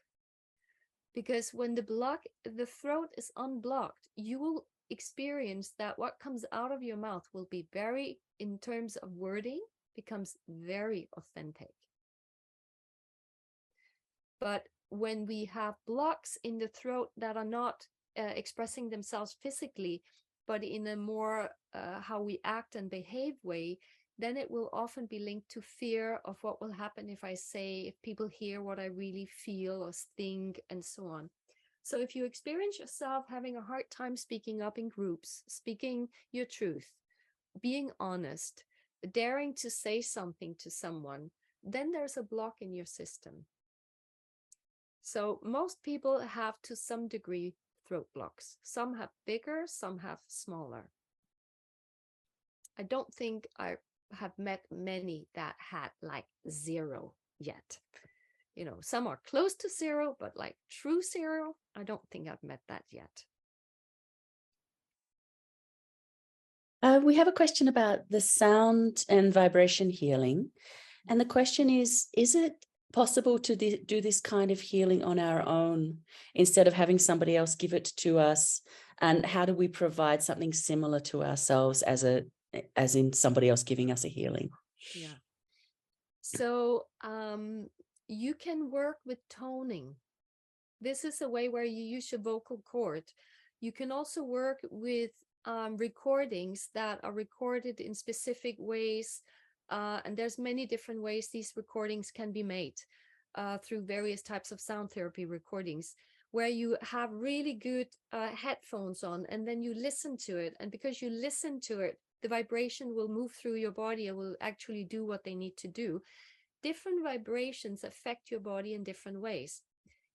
Because when the throat is unblocked, you will experience that what comes out of your mouth will be very, in terms of wording, becomes very authentic. But when we have blocks in the throat that are not expressing themselves physically, but in a more how we act and behave way, then it will often be linked to fear of what will happen if I say, if people hear what I really feel or think, and so on. So if you experience yourself having a hard time speaking up in groups, speaking your truth, being honest, daring to say something to someone, then there's a block in your system. So most people have, to some degree, throat blocks. Some have bigger, some have smaller. I don't think I have met many that had like zero yet. You know, some are close to zero, but like true zero, I don't think I've met that yet. We have a question about the sound and vibration healing. And the question is it possible to do this kind of healing on our own instead of having somebody else give it to us? And how do we provide something similar to ourselves as in somebody else giving us a healing? Yeah. So you can work with toning. This is a way where you use your vocal cord. You can also work with recordings that are recorded in specific ways. And there's many different ways these recordings can be made through various types of sound therapy recordings, where you have really good headphones on, and then you listen to it. And because you listen to it, the vibration will move through your body and will actually do what they need to do. Different vibrations affect your body in different ways.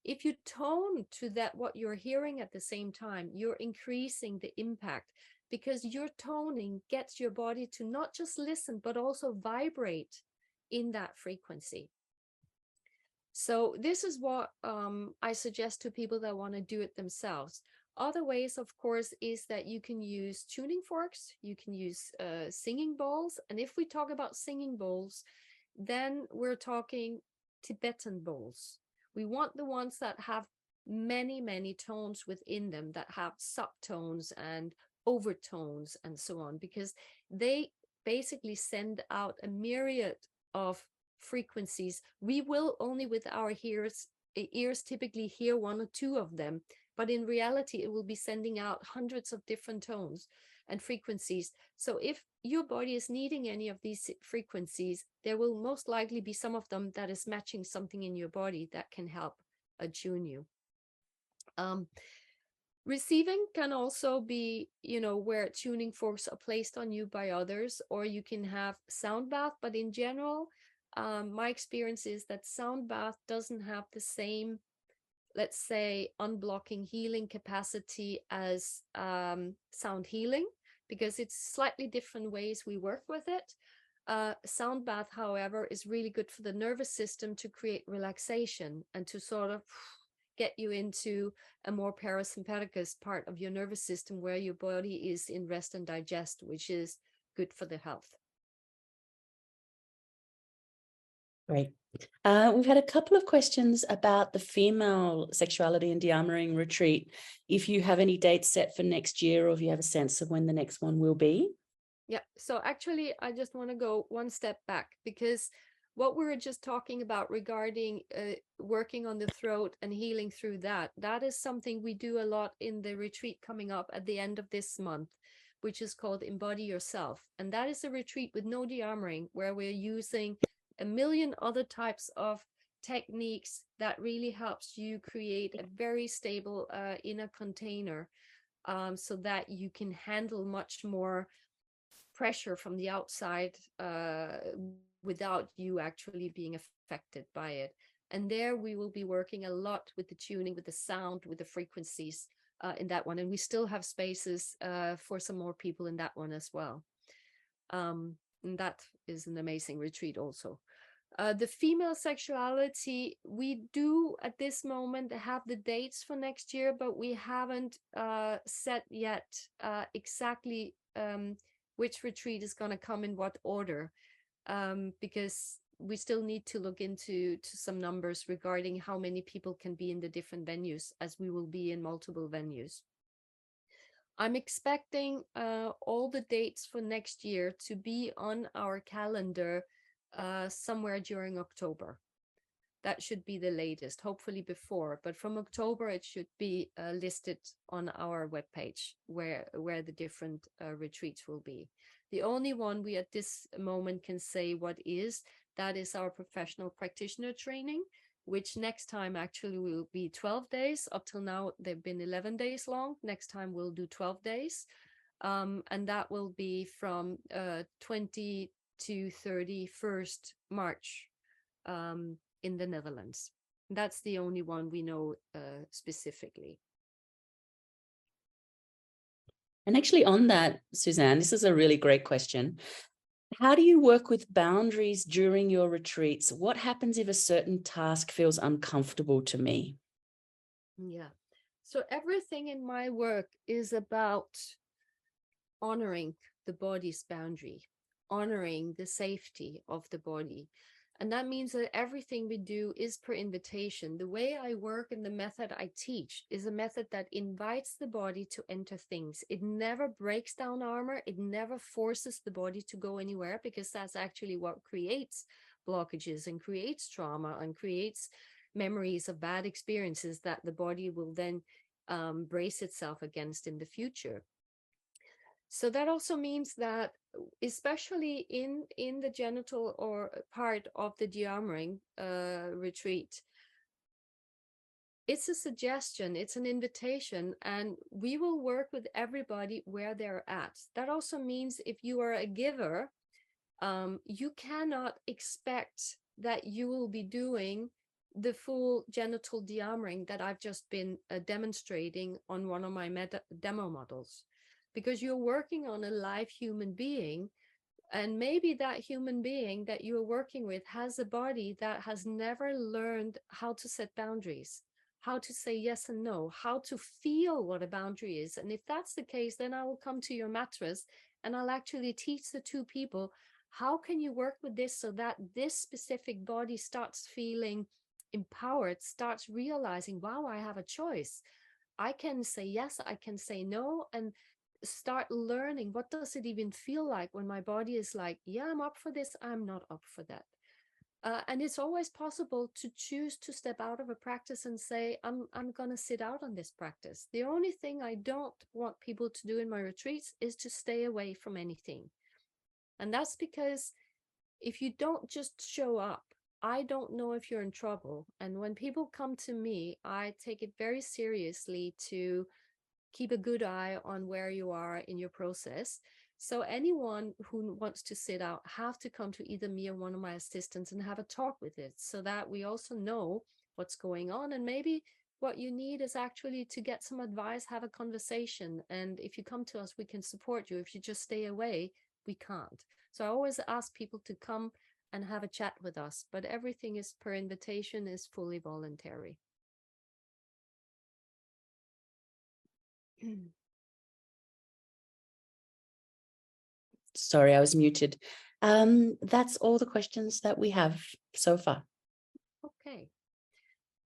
If you tone to that, what you're hearing at the same time, you're increasing the impact, because your toning gets your body to not just listen, but also vibrate in that frequency. So this is what I suggest to people that want to do it themselves. Other ways, of course, is that you can use tuning forks, you can use singing bowls. And if we talk about singing bowls, then we're talking Tibetan bowls. We want the ones that have many, many tones within them, that have subtones and overtones and so on, because they basically send out a myriad of frequencies. We will only with our ears typically hear one or two of them, but in reality, it will be sending out hundreds of different tones and frequencies. So if your body is needing any of these frequencies, there will most likely be some of them that is matching something in your body that can help attune you. Receiving can also be, where tuning forks are placed on you by others, or you can have sound bath. But in general, my experience is that sound bath doesn't have the same, let's say, unblocking healing capacity as sound healing, because it's slightly different ways we work with it. Sound bath, however, is really good for the nervous system to create relaxation and to sort of get you into a more parasympathicus part of your nervous system, where your body is in rest and digest, which is good for the health. Great. We've had a couple of questions about the female sexuality and de-armoring retreat. If you have any dates set for next year, or if you have a sense of when the next one will be. Yeah, so actually, I just want to go one step back, because what we were just talking about regarding working on the throat and healing through that is something we do a lot in the retreat coming up at the end of this month, which is called Embody Yourself. And that is a retreat with no de-armoring, where we're using a million other types of techniques that really helps you create a very stable inner container, so that you can handle much more pressure from the outside without you actually being affected by it. And there we will be working a lot with the tuning, with the sound, with the frequencies in that one. And we still have spaces for some more people in that one as well. And that is an amazing retreat also. The female sexuality, we do at this moment have the dates for next year, but we haven't set yet exactly which retreat is going to come in what order, because we still need to look into some numbers regarding how many people can be in the different venues, as we will be in multiple venues. I'm expecting all the dates for next year to be on our calendar somewhere during October. That should be the latest, hopefully before, but from October it should be listed on our webpage where the different retreats will be. The only one we at this moment can say what is, that is our professional practitioner training, which next time actually will be 12 days. Up till now, they've been 11 days long. Next time we'll do 12 days. And that will be from 20 to 31st March in the Netherlands. That's the only one we know specifically. And actually on that, Suzanne, this is a really great question. How do you work with boundaries during your retreats? What happens if a certain task feels uncomfortable to me? Yeah. So everything in my work is about honoring the body's boundary, honoring the safety of the body. And that means that everything we do is per invitation. The way I work and the method I teach is a method that invites the body to enter things. It never breaks down armor. It never forces the body to go anywhere, because that's actually what creates blockages and creates trauma and creates memories of bad experiences that the body will then brace itself against in the future. So that also means that, especially in the genital or part of the de-armoring retreat, it's a suggestion, it's an invitation, and we will work with everybody where they're at. That also means if you are a giver, you cannot expect that you will be doing the full genital de-armoring that I've just been demonstrating on one of my demo models, because you're working on a live human being, and maybe that human being that you're working with has a body that has never learned how to set boundaries, how to say yes and no, how to feel what a boundary is. And if that's the case, then I will come to your mattress and I'll actually teach the two people, how can you work with this so that this specific body starts feeling empowered, starts realizing, wow, I have a choice. I can say yes, I can say no, and start learning, what does it even feel like when my body is like, yeah, I'm up for this, I'm not up for that. And it's always possible to choose to step out of a practice and say, I'm going to sit out on this practice. The only thing I don't want people to do in my retreats is to stay away from anything. And that's because if you don't just show up, I don't know if you're in trouble. And when people come to me, I take it very seriously to keep a good eye on where you are in your process. So anyone who wants to sit out have to come to either me or one of my assistants and have a talk with it, so that we also know what's going on. And maybe what you need is actually to get some advice, have a conversation. And if you come to us, we can support you. If you just stay away, we can't. So I always ask people to come and have a chat with us, but everything is per invitation, is fully voluntary. Sorry, I was muted. That's all the questions that we have so far. Okay.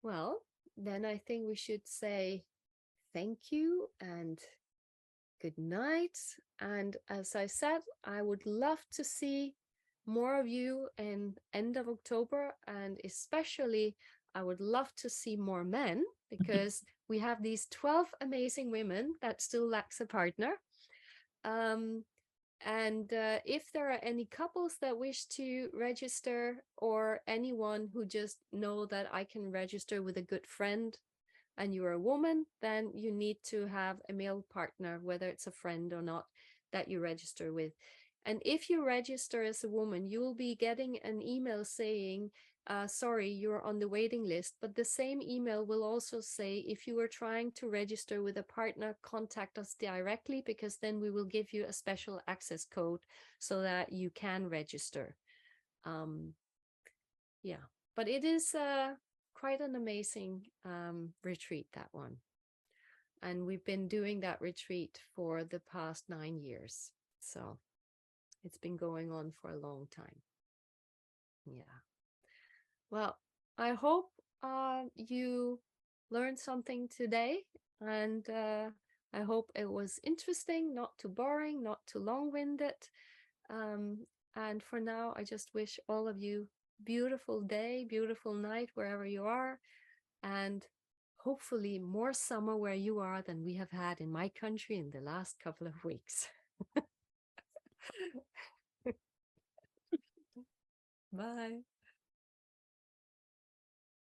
Well, then I think we should say thank you and good night. And as I said, I would love to see more of you in end of October, and especially I would love to see more men, because we have these 12 amazing women that still lacks a partner. And if there are any couples that wish to register, or anyone who just know that I can register with a good friend, and you're a woman, then you need to have a male partner, whether it's a friend or not, that you register with. And if you register as a woman, you will be getting an email saying, sorry, you're on the waiting list. But the same email will also say, if you are trying to register with a partner, contact us directly, because then we will give you a special access code so that you can register. Yeah, but it is quite an amazing retreat, that one. And we've been doing that retreat for the past 9 years. So it's been going on for a long time. Yeah. Well, I hope you learned something today. And I hope it was interesting, not too boring, not too long-winded. And for now, I just wish all of you beautiful day, beautiful night, wherever you are. And hopefully more summer where you are than we have had in my country in the last couple of weeks. Bye.